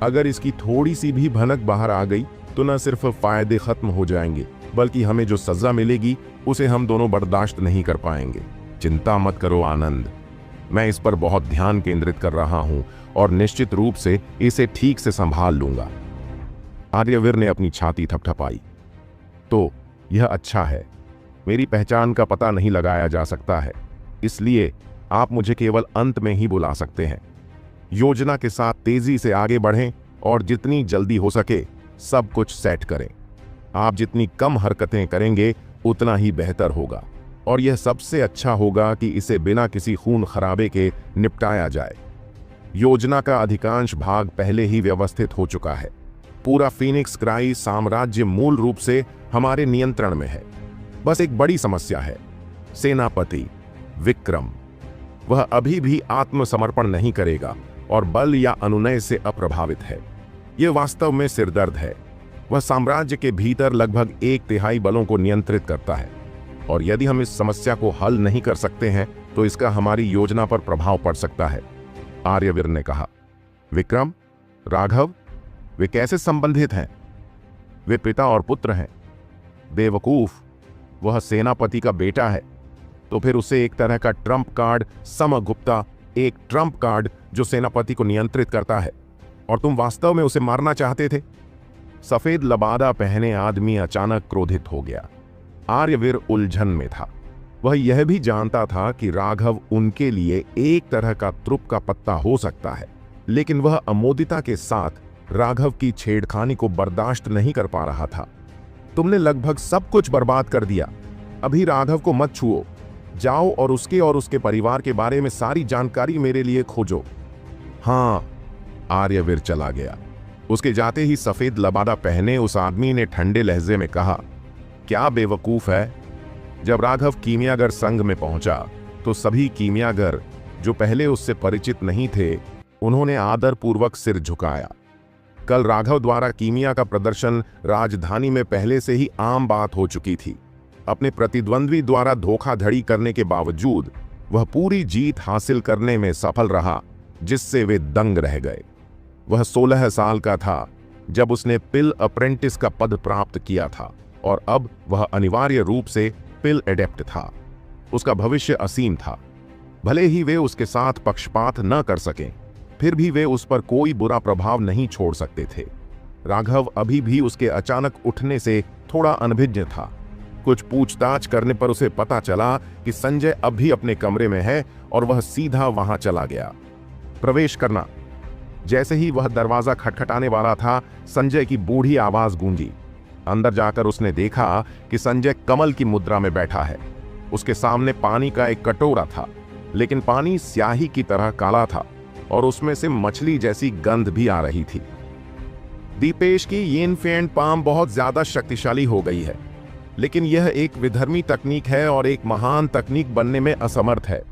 S1: अगर इसकी थोड़ी सी भी भनक बाहर आ गई तो न सिर्फ फायदे खत्म हो जाएंगे, बल्कि हमें जो सजा मिलेगी उसे हम दोनों बर्दाश्त नहीं कर पाएंगे। चिंता मत करो आनंद, मैं इस पर बहुत ध्यान केंद्रित कर रहा हूं और निश्चित रूप से इसे ठीक से संभाल लूंगा। आर्यवीर ने अपनी छाती थपथपाई। तो यह अच्छा है। मेरी पहचान का पता नहीं लगाया जा सकता है, इसलिए आप मुझे केवल अंत में ही बुला सकते हैं। योजना के साथ तेजी से आगे बढ़ें और जितनी जल्दी हो सके सब कुछ सेट करें। आप जितनी कम हरकतें करेंगे उतना ही बेहतर होगा, और यह सबसे अच्छा होगा कि इसे बिना किसी खून खराबे के निपटाया जाए। योजना का अधिकांश भाग पहले ही व्यवस्थित हो चुका है। पूरा फीनिक्स क्राई साम्राज्य मूल रूप से हमारे नियंत्रण में है। बस एक बड़ी समस्या है, सेनापति विक्रम। वह अभी भी आत्मसमर्पण नहीं करेगा और बल या अनुनय से अप्रभावित है। यह वास्तव में सिरदर्द है। वह साम्राज्य के भीतर लगभग 1/3 बलों को नियंत्रित करता है, और यदि हम इस समस्या को हल नहीं कर सकते हैं तो इसका हमारी योजना पर प्रभाव पड़ सकता है, आर्यवीर ने कहा। विक्रम, राघव, वे कैसे संबंधित हैं? वे पिता और पुत्र हैं। बेवकूफ, वह सेनापति का बेटा है, तो फिर उसे एक तरह का ट्रम्प कार्ड समगुप्ता, एक ट्रम्प कार्ड जो सेनापति को नियंत्रित करता है, और तुम वास्तव में उसे मारना चाहते थे। सफेद लबादा पहने आदमी अचानक क्रोधित हो गया। आर्यवीर उलझन में था। वह यह भी जानता था कि राघव उनके लिए एक तरह का त्रुप का पत्ता हो सकता है, लेकिन वह अमोदिता के साथ राघव की छेड़खानी को बर्दाश्त नहीं कर पा रहा था। तुमने लगभग सब कुछ बर्बाद कर दिया। अभी राघव को मत छुओ। जाओ और उसके परिवार के बारे में सारी जानकारी मेरे लिए खोजो। हाँ, आर्यवीर चला गया। उसके जाते ही सफेद लबादा पहने उस आदमी ने ठंडे लहजे में कहा, क्या बेवकूफ है। जब राघव कीमियागर संघ में पहुंचा तो सभी कीमियागर जो पहले उससे परिचित नहीं थे, उन्होंने आदरपूर्वक सिर झुकाया। कल राघव द्वारा कीमिया का प्रदर्शन राजधानी में पहले से ही आम बात हो चुकी थी। अपने प्रतिद्वंद्वी द्वारा धोखाधड़ी करने के बावजूद वह पूरी जीत हासिल करने में सफल रहा, जिससे वे दंग रह गए। वह 16 साल का था जब उसने पिल अप्रेंटिस का पद प्राप्त किया था, और अब वह अनिवार्य रूप से पिल एडेप्ट था। उसका भविष्य असीम था। भले ही वे उसके साथ पक्षपात न कर सकें, फिर भी वे उस पर कोई बुरा प्रभाव नहीं छोड़ सकते थे। राघव अभी भी उसके अचानक उठने से थोड़ा अनभिज्ञ था। कुछ पूछताछ करने पर उसे पता चला कि संजय अब भी अपने कमरे में है, और वह सीधा वहां चला गया। प्रवेश करना। जैसे ही वह दरवाजा खटखटाने वाला था, संजय की बूढ़ी आवाज गूंजी। अंदर जाकर उसने देखा कि संजय कमल की मुद्रा में बैठा है। उसके सामने पानी का एक कटोरा था, लेकिन पानी स्याही की तरह काला था और उसमें से मछली जैसी गंध भी आ रही थी। दीपेश की यिन फेंग पाम बहुत ज्यादा शक्तिशाली हो गई है, लेकिन यह एक विधर्मी तकनीक है और एक महान तकनीक बनने में असमर्थ है।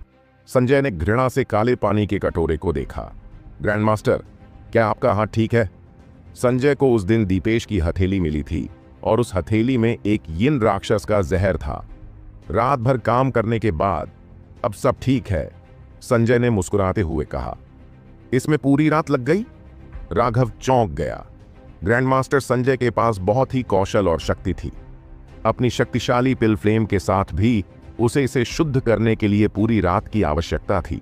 S1: संजय ने घृणा से काले पानी के कटोरे को देखा। ग्रैंड मास्टर, क्या आपका हाथ ठीक है? संजय को उस दिन दीपेश की हथेली मिली थी, और उस हथेली में एक यिन राक्षस का जहर था। रात भर काम करने के बाद अब सब ठीक है, संजय ने मुस्कुराते हुए कहा। इसमें पूरी रात लग गई? राघव चौंक गया। ग्रैंडमास्टर संजय के पास बहुत ही कौशल और शक्ति थी। अपनी शक्तिशाली पिल फ्लेम के साथ भी उसे इसे शुद्ध करने के लिए पूरी रात की आवश्यकता थी।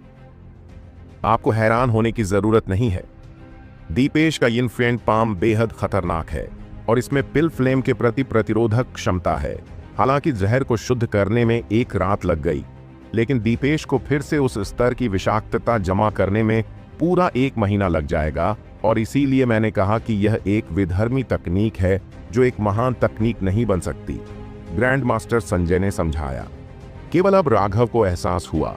S1: आपको हैरान होने की जरूरत नहीं है। दीपेश का यिन फेंग पाम बेहद खतरनाक है और इसमें पिल फ्लेम के प्रति प्रतिरोधक क्षमता है। हालांकि जहर को शुद्ध करने में एक रात लग गई, लेकिन दीपेश को फिर से उस स्तर की विषाक्तता जमा करने में पूरा 1 महीना लग जाएगा, और इसीलिए मैंने कहा कि यह एक विधर्मी तकनीक है जो एक महान तकनीक नहीं बन सकती, ग्रैंड मास्टर संजय ने समझाया। केवल अब राघव को एहसास हुआ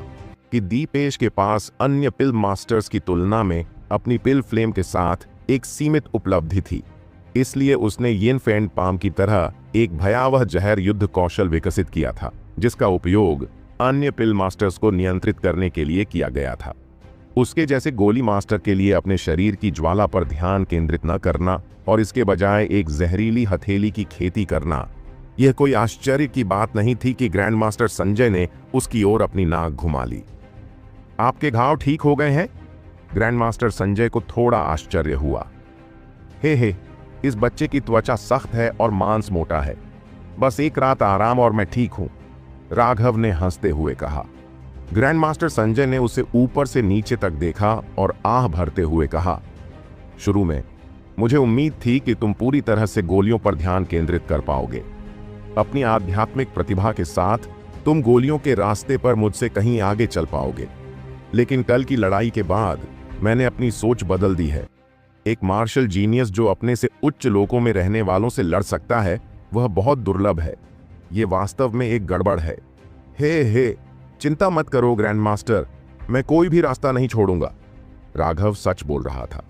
S1: कि दीपेश के पास अन्य पिल मास्टर्स की तुलना में अपनी पिल फ्लेम के साथ एक सीमित उपलब्धि थी। इसलिए उसने यिन फेंग पाम की तरह एक भयावह जहर युद्ध कौशल विकसित किया था, जिसका उपयोग अन्य पिल मास्टर्स को नियंत्रित करने के लिए किया गया था। उसके जैसे गोली मास्टर के लिए अपने शरीर की ज्वाला पर ध्यान केंद्रित न करना और इसके बजाय एक जहरीली हथेली की खेती करना, यह कोई आश्चर्य की बात नहीं थी कि ग्रैंड मास्टर संजय ने उसकी ओर अपनी नाक घुमा ली। आपके घाव ठीक हो गए हैं? ग्रैंड मास्टर संजय को थोड़ा आश्चर्य हुआ। हे, इस बच्चे की त्वचा सख्त है और मांस मोटा है। बस एक रात आराम और मैं ठीक हूं, राघव ने हंसते हुए कहा। ग्रैंड मास्टर संजय ने उसे ऊपर से नीचे तक देखा और आह भरते हुए कहा, शुरू में मुझे उम्मीद थी कि तुम पूरी तरह से गोलियों पर ध्यान केंद्रित कर पाओगे। अपनी आध्यात्मिक प्रतिभा के साथ तुम गोलियों के रास्ते पर मुझसे कहीं आगे चल पाओगे, लेकिन कल की लड़ाई के बाद मैंने अपनी सोच बदल दी है। एक मार्शल जीनियस जो अपने से उच्च लोकों में रहने वालों से लड़ सकता है, वह बहुत दुर्लभ है। यह वास्तव में एक गड़बड़ है। हे चिंता मत करो ग्रैंड मास्टर, मैं कोई भी रास्ता नहीं छोड़ूंगा। राघव सच बोल रहा था।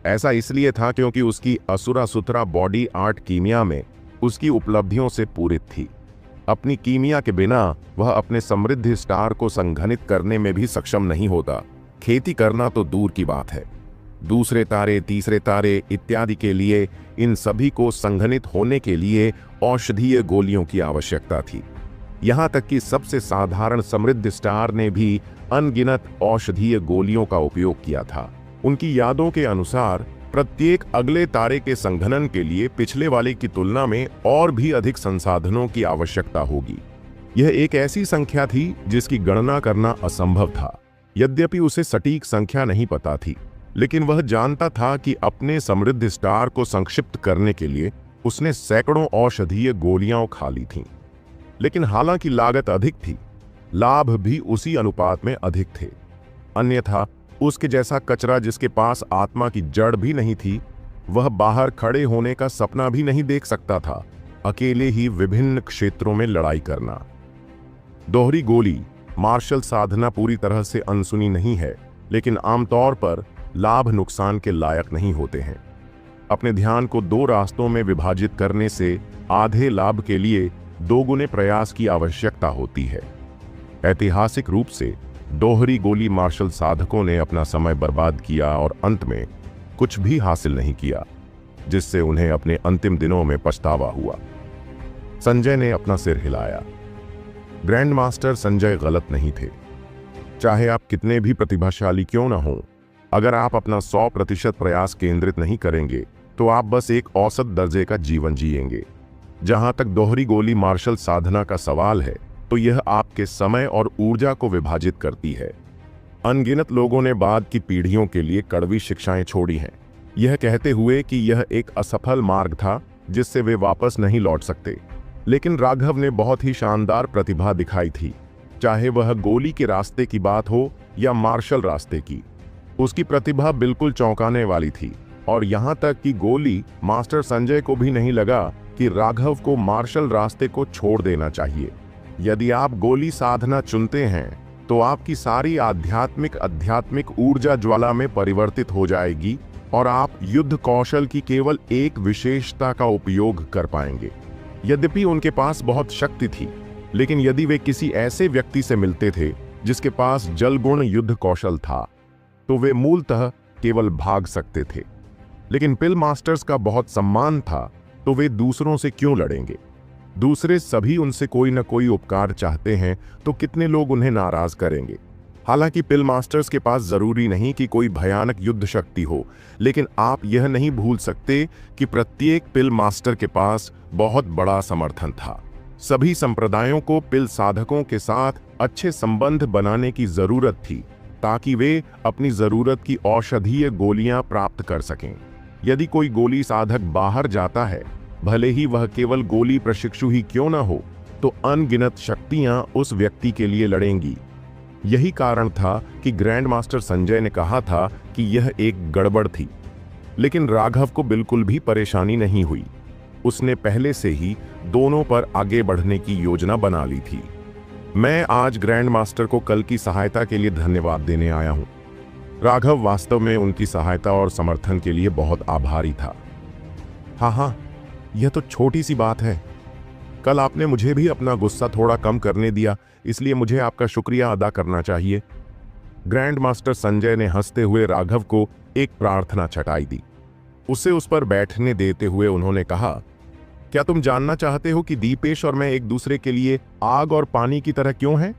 S1: ऐसा इसलिए था क्योंकि उसकी असुरा सुथरा बॉडी आर्ट कीमिया में उसकी उपलब्धियों से पूरित थी। अपनी कीमिया के बिना वह अपने समृद्ध स्टार को संघनित करने में भी सक्षम नहीं होता। खेती करना तो दूर की बात है, दूसरे तारे, तीसरे तारे इत्यादि के लिए इन सभी को संघनित होने के लिए औषधीय गोलियों की आवश्यकता थी। यहाँ तक कि सबसे साधारण समृद्ध स्टार ने भी अनगिनत औषधीय गोलियों का उपयोग किया था। उनकी यादों के अनुसार प्रत्येक अगले तारे के संघनन के लिए पिछले वाले की तुलना में और भी अधिक संसाधनों की आवश्यकता होगी। यह एक ऐसी संख्या थी जिसकी गणना करना असंभव था। यद्यपि उसे सटीक संख्या नहीं पता थी, लेकिन वह जानता था कि अपने समृद्ध स्टार को संक्षिप्त करने के लिए उसने सैकड़ों औषधीय गोलियां खा ली थीं। लेकिन हालांकि लागत अधिक थी, लाभ भी उसी अनुपात में अधिक थे। अन्यथा उसके जैसा कचरा जिसके पास आत्मा की जड़ भी नहीं थी, वह बाहर खड़े होने का सपना भी नहीं देख सकता था, अकेले ही विभिन्न क्षेत्रों में लड़ाई करना। दोहरी गोली मार्शल साधना पूरी तरह से अनसुनी नहीं है, लेकिन आमतौर पर लाभ नुकसान के लायक नहीं होते हैं। अपने ध्यान को दो रास्तों में विभाजित करने से आधे लाभ के लिए दोगुने प्रयास की आवश्यकता होती है। ऐतिहासिक रूप से दोहरी गोली मार्शल साधकों ने अपना समय बर्बाद किया और अंत में कुछ भी हासिल नहीं किया, जिससे उन्हें अपने अंतिम दिनों में पछतावा हुआ। संजय ने अपना सिर हिलाया। ग्रैंड मास्टर संजय गलत नहीं थे। चाहे आप कितने भी प्रतिभाशाली क्यों न हों, अगर आप अपना 100% प्रयास केंद्रित नहीं करेंगे तो आप बस एक औसत दर्जे का जीवन जिएंगे। जहां तक दोहरी गोली मार्शल साधना का सवाल है, तो यह आपके समय और ऊर्जा को विभाजित करती है। अनगिनत लोगों ने बाद की पीढ़ियों के लिए कड़वी शिक्षाएं छोड़ी हैं, यह कहते हुए कि यह एक असफल मार्ग था जिससे वे वापस नहीं लौट सकते। लेकिन राघव ने बहुत ही शानदार प्रतिभा दिखाई थी, चाहे वह गोली के रास्ते की बात हो या मार्शल रास्ते की। उसकी प्रतिभा बिल्कुल चौंकाने वाली थी, और यहाँ तक कि गोली मास्टर संजय को भी नहीं लगा कि राघव को मार्शल रास्ते को छोड़ देना चाहिए। यदि आप गोली साधना चुनते हैं तो आपकी सारी आध्यात्मिक ऊर्जा ज्वाला में परिवर्तित हो जाएगी और आप युद्ध कौशल की केवल एक विशेषता का उपयोग कर पाएंगे। यद्यपि उनके पास बहुत शक्ति थी, लेकिन यदि वे किसी ऐसे व्यक्ति से मिलते थे जिसके पास जलगुण युद्ध कौशल था, तो वे मूलतः केवल भाग सकते थे। लेकिन पिल मास्टर्स का बहुत सम्मान था, तो वे दूसरों से क्यों लड़ेंगे? दूसरे सभी उनसे कोई न कोई उपकार चाहते हैं, तो कितने लोग उन्हें नाराज करेंगे? हालांकि पिल मास्टर्स के पास जरूरी नहीं कि कोई भयानक युद्ध शक्ति हो, लेकिन आप यह नहीं भूल सकते कि प्रत्येक पिल मास्टर के पास बहुत बड़ा समर्थन था। सभी संप्रदायों को पिल साधकों के साथ अच्छे संबंध बनाने की जरूरत थी, ताकि वे अपनी जरूरत की औषधीय गोलियां प्राप्त कर सकें। यदि कोई गोली साधक बाहर जाता है, भले ही वह केवल गोली प्रशिक्षु ही क्यों न हो, तो अनगिनत शक्तियां उस व्यक्ति के लिए लड़ेंगी। यही कारण था कि ग्रैंड मास्टर संजय ने कहा था कि यह एक गड़बड़ थी। लेकिन राघव को बिल्कुल भी परेशानी नहीं हुई। उसने पहले से ही दोनों पर आगे बढ़ने की योजना बना ली थी। मैं आज ग्रैंड मास्टर को कल की सहायता के लिए धन्यवाद देने आया हूं। राघव वास्तव में उनकी सहायता और समर्थन के लिए बहुत आभारी था। हाँ, यह तो छोटी सी बात है। कल आपने मुझे भी अपना गुस्सा थोड़ा कम करने दिया, इसलिए मुझे आपका शुक्रिया अदा करना चाहिए। ग्रैंड मास्टर संजय ने हंसते हुए राघव को एक प्रार्थना छटाई दी। उसे उस पर बैठने देते हुए उन्होंने कहा, क्या तुम जानना चाहते हो कि दीपेश और मैं एक दूसरे के लिए आग और पानी की तरह क्यों हैं?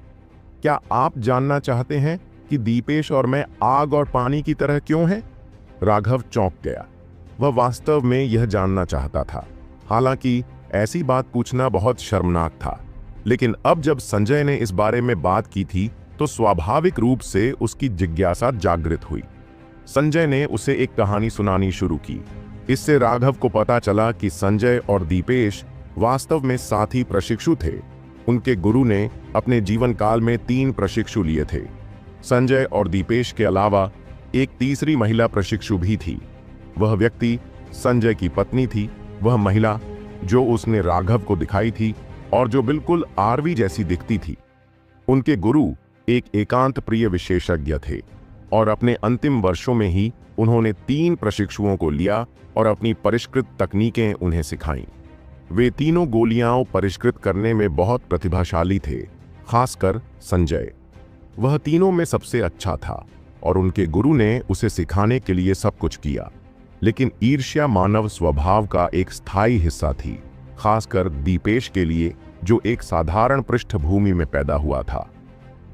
S1: क्या आप जानना चाहते हैं कि दीपेश और मैं आग और पानी की तरह क्यों हैं? राघव चौंक गया। वह वास्तव में यह जानना चाहता था। हालांकि ऐसी बात पूछना बहुत शर्मनाक था, लेकिन अब जब संजय ने इस बारे में बात की थी, तो स्वाभाविक रूप से उसकी जिज्ञासा जागृत हुई। संजय ने उसे एक कहानी सुनानी शुरू की। इससे राघव को पता चला कि संजय और दीपेश वास्तव में साथी प्रशिक्षु थे। उनके गुरु ने अपने जीवन काल में 3 प्रशिक्षु लिए थे। संजय और दीपेश के अलावा एक तीसरी महिला प्रशिक्षु भी थी। वह व्यक्ति संजय की पत्नी थी। वह महिला जो उसने राघव को दिखाई थी और जो बिल्कुल आरवी जैसी दिखती थी। उनके गुरु एक एकांत प्रिय विशेषज्ञ थे और अपने अंतिम वर्षों में ही उन्होंने 3 प्रशिक्षुओं को लिया और अपनी परिष्कृत तकनीकें उन्हें सिखाईं। वे तीनों गोलियां परिष्कृत करने में बहुत प्रतिभाशाली थे, खासकर संजय। वह तीनों में सबसे अच्छा था और उनके गुरु ने उसे सिखाने के लिए सब कुछ किया। लेकिन ईर्ष्या मानव स्वभाव का एक स्थायी हिस्सा थी, खासकर दीपेश के लिए, जो एक साधारण पृष्ठभूमि में पैदा हुआ था।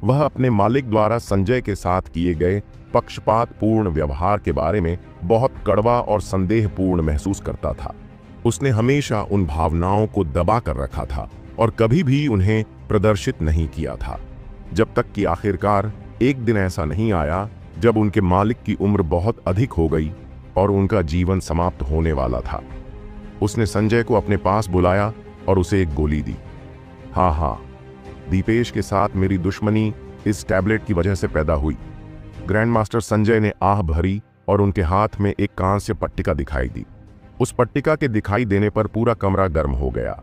S1: वह अपने मालिक द्वारा संजय के साथ किए गए पक्षपातपूर्ण व्यवहार के बारे में बहुत कड़वा और संदेहपूर्ण महसूस करता था। उसने हमेशा उन भावनाओं को दबा कर रखा था और कभी भी उन्हें प्रदर्शित नहीं किया था, जब तक कि आखिरकार एक दिन ऐसा नहीं आया जब उनके मालिक की उम्र बहुत अधिक हो गई और उनका जीवन समाप्त होने वाला था। उसने संजय को अपने पास बुलाया और उसे एक गोली दी। हाँ, दीपेश के साथ मेरी दुश्मनी इस टैबलेट की वजह से पैदा हुई। ग्रैंड मास्टर संजय ने आह भरी और उनके हाथ में एक कांस्य पट्टिका दिखाई दी। उस पट्टिका के दिखाई देने पर पूरा कमरा गर्म हो गया।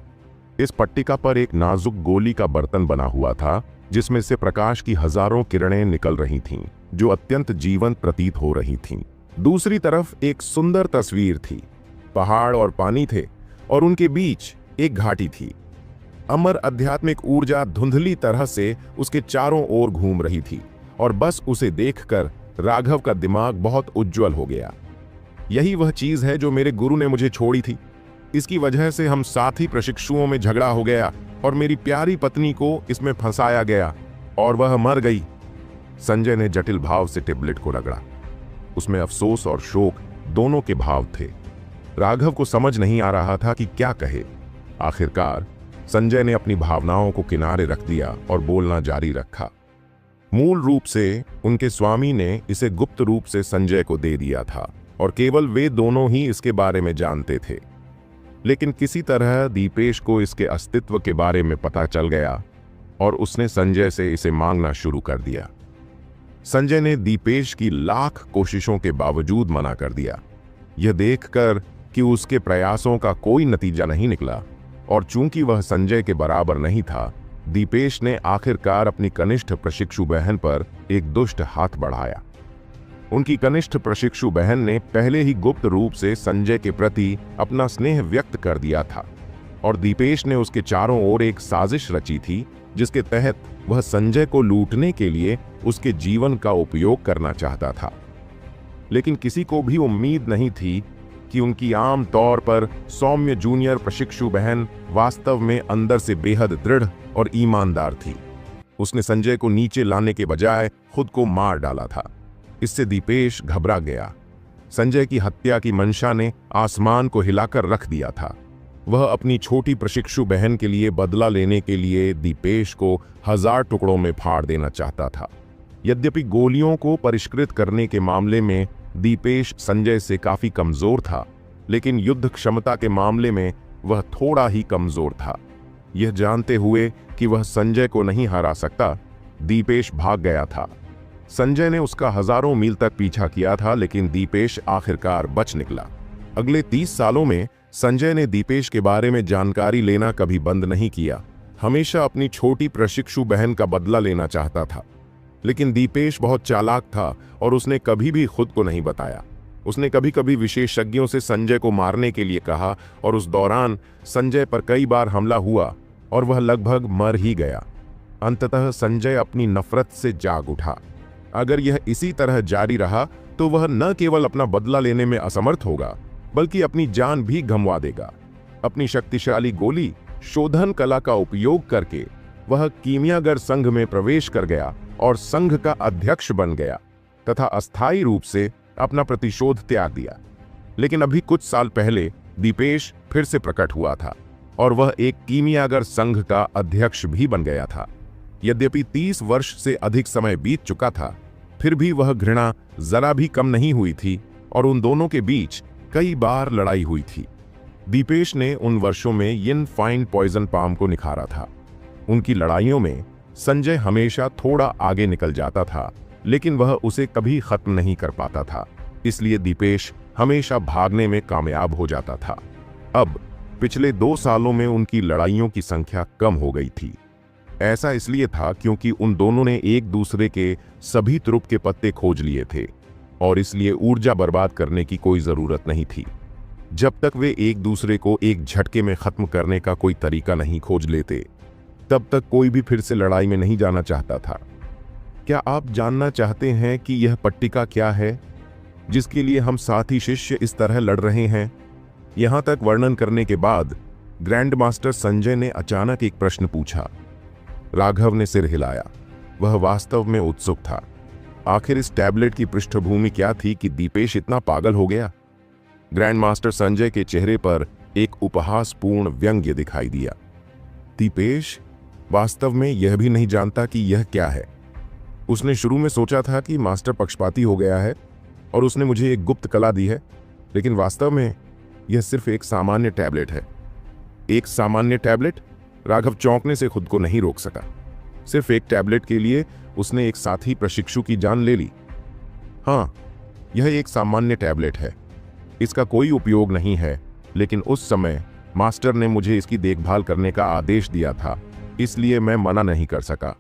S1: इस पट्टिका पर एक नाजुक गोली का बर्तन बना हुआ था, जिसमें से प्रकाश की हजारों किरणें निकल रही थीं, जो अत्यंत जीवंत प्रतीत हो रही थीं। दूसरी तरफ एक सुंदर तस्वीर थी। पहाड़ और पानी थे और उनके बीच एक घाटी थी। अमर आध्यात्मिक ऊर्जा धुंधली तरह से उसके चारों ओर घूम रही थी और बस उसे देखकर राघव का दिमाग बहुत उज्जवल हो गया। यही वह चीज है जो मेरे गुरु ने मुझे छोड़ी थी। इसकी वजह से हम साथी प्रशिक्षुओं में झगड़ा हो गया और मेरी प्यारी पत्नी को इसमें फंसाया गया और वह मर गई। संजय ने जटिल भाव से टेबलेट को रगड़ा। उसमें अफसोस और शोक दोनों के भाव थे। राघव को समझ नहीं आ रहा था कि क्या कहे। आखिरकार संजय ने अपनी भावनाओं को किनारे रख दिया और बोलना जारी रखा। मूल रूप से उनके स्वामी ने इसे गुप्त रूप से संजय को दे दिया था और केवल वे दोनों ही इसके बारे में जानते थे। लेकिन किसी तरह दीपेश को इसके अस्तित्व के बारे में पता चल गया और उसने संजय से इसे मांगना शुरू कर दिया। संजय ने दीपेश की लाख कोशिशों के बावजूद मना कर दिया। यह देखकर कि उसके प्रयासों का कोई नतीजा नहीं निकला और चूंकि वह संजय के बराबर नहीं था, दीपेश ने आखिरकार अपनी कनिष्ठ प्रशिक्षु बहन पर एक दुष्ट हाथ बढ़ाया। उनकी कनिष्ठ प्रशिक्षु बहन ने पहले ही गुप्त रूप से संजय के प्रति अपना स्नेह व्यक्त कर दिया था और दीपेश ने उसके चारों ओर एक साजिश रची थी, जिसके तहत वह संजय को लूटने के लिए उसके जीवन का उपयोग करना चाहता था। लेकिन किसी को भी उम्मीद नहीं थी कि उनकी आम तौर पर सौम्य जूनियर प्रशिक्षु बहन वास्तव में अंदर से बेहद दृढ़ और ईमानदार थी। उसने संजय को नीचे लाने के बजाय खुद को मार डाला था। इससे दीपेश घबरा गया। संजय की हत्या की मंशा ने आसमान को हिलाकर रख दिया था। वह अपनी छोटी प्रशिक्षु बहन के लिए बदला लेने के लिए दीपेश को 1000 टुकड़ों में फाड़ देना चाहता था। यद्यपि गोलियों को परिष्कृत करने के मामले में दीपेश संजय से काफी कमजोर था, लेकिन युद्ध क्षमता के मामले में वह थोड़ा ही कमजोर था। यह जानते हुए कि वह संजय को नहीं हरा सकता, दीपेश भाग गया था। संजय ने उसका हजारों मील तक पीछा किया था, लेकिन दीपेश आखिरकार बच निकला। अगले 30 सालों में संजय ने दीपेश के बारे में जानकारी लेना कभी बंद नहीं किया। हमेशा अपनी छोटी प्रशिक्षु बहन का बदला लेना चाहता था। लेकिन दीपेश बहुत चालाक था और उसने कभी भी खुद को नहीं बताया। उसने कभी कभी विशेषज्ञों से संजय को मारने के लिए कहा और उस दौरान संजय पर कई बार हमला हुआ और वह लगभग मर ही गया। अंततः संजय अपनी नफरत से जाग उठा। अगर यह इसी तरह जारी रहा तो वह न केवल अपना बदला लेने में असमर्थ होगा, बल्कि अपनी जान भी गंवा देगा। अपनी शक्तिशाली गोली शोधन कला का उपयोग करके वह कीमियागर संघ में प्रवेश कर गया और संघ का अध्यक्ष बन गया तथा अस्थायी रूप से अपना प्रतिशोध त्याग दिया। लेकिन अभी कुछ साल पहले दीपेश फिर से प्रकट हुआ था और वह एक कीमियागर संघ का अध्यक्ष भी बन गया था। यद्यपि 30 वर्ष से अधिक समय बीत चुका था, फिर भी वह घृणा जरा भी कम नहीं हुई थी और उन दोनों के बीच कई बार लड़ाई हुई थी। दीपेश ने उन वर्षों में यिन फाइन पॉइजन पाम को निखारा था। उनकी लड़ाइयों में संजय हमेशा थोड़ा आगे निकल जाता था, लेकिन वह उसे कभी खत्म नहीं कर पाता था। इसलिए दीपेश हमेशा भागने में कामयाब हो जाता था। अब पिछले 2 सालों में उनकी लड़ाइयों की संख्या कम हो गई थी। ऐसा इसलिए था क्योंकि उन दोनों ने एक दूसरे के सभी तुरुप के पत्ते खोज लिए थे और इसलिए ऊर्जा बर्बाद करने की कोई जरूरत नहीं थी। जब तक वे एक दूसरे को एक झटके में खत्म करने का कोई तरीका नहीं खोज लेते, तब तक कोई भी फिर से लड़ाई में नहीं जाना चाहता था। क्या आप जानना चाहते हैं कि यह पट्टिका क्या है जिसके लिए हम साथी शिष्य इस तरह लड़ रहे हैं? यहां तक वर्णन करने के बाद ग्रैंड मास्टर संजय ने अचानक एक प्रश्न पूछा। राघव ने सिर हिलाया। वह वास्तव में उत्सुक था। आखिर इस टैबलेट की पृष्ठभूमि क्या थी कि दीपेश इतना पागल हो गया? ग्रैंड मास्टर संजय के चेहरे पर एक उपहासपूर्ण व्यंग्य दिखाई दिया। दीपेश वास्तव में यह भी नहीं जानता कि यह क्या है। उसने शुरू में सोचा था कि मास्टर पक्षपाती हो गया है और उसने मुझे एक गुप्त कला दी है, लेकिन वास्तव में यह सिर्फ एक सामान्य टैबलेट है। एक सामान्य टैबलेट? राघव चौंकने से खुद को नहीं रोक सका। सिर्फ एक टैबलेट के लिए उसने एक साथी प्रशिक्षु की जान ले ली। हाँ, यह एक सामान्य टैबलेट है। इसका कोई उपयोग नहीं है, लेकिन उस समय मास्टर ने मुझे इसकी देखभाल करने का आदेश दिया था, इसलिए मैं मना नहीं कर सका।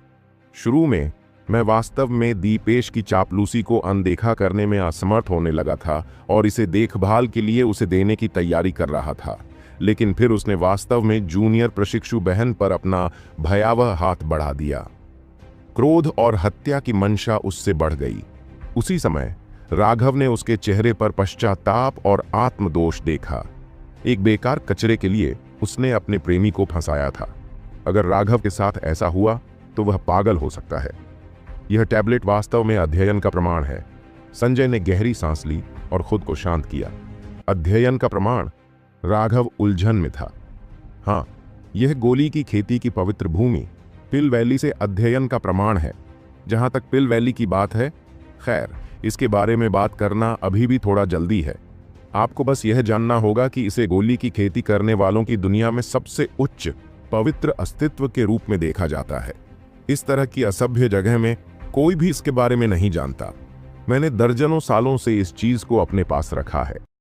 S1: शुरू में मैं वास्तव में दीपेश की चापलूसी को अनदेखा करने में असमर्थ होने लगा था और इसे देखभाल के लिए उसे देने की तैयारी कर रहा था, लेकिन फिर उसने वास्तव में जूनियर प्रशिक्षु बहन पर अपना भयावह हाथ बढ़ा दिया। क्रोध और हत्या की मंशा उससे बढ़ गई। उसी समय राघव ने उसके चेहरे पर पश्चाताप और आत्मदोष देखा। एक बेकार कचरे के लिए उसने अपने प्रेमी को फंसाया था। अगर राघव के साथ ऐसा हुआ तो वह पागल हो सकता है। यह टैबलेट वास्तव में अध्ययन का प्रमाण है। संजय ने गहरी सांस ली और खुद को शांत किया। अध्ययन का प्रमाण? राघव उलझन में था। हाँ, यह गोली की खेती की पवित्र भूमि पिल वैली से अध्ययन का प्रमाण है। जहां तक पिल वैली की बात है, खैर, इसके बारे में बात करना अभी भी थोड़ा जल्दी है। आपको बस यह जानना होगा कि इसे गोली की खेती करने वालों की दुनिया में सबसे उच्च पवित्र अस्तित्व के रूप में देखा जाता है। इस तरह की असभ्य जगह में कोई भी इसके बारे में नहीं जानता। मैंने दर्जनों सालों से इस चीज को अपने पास रखा है।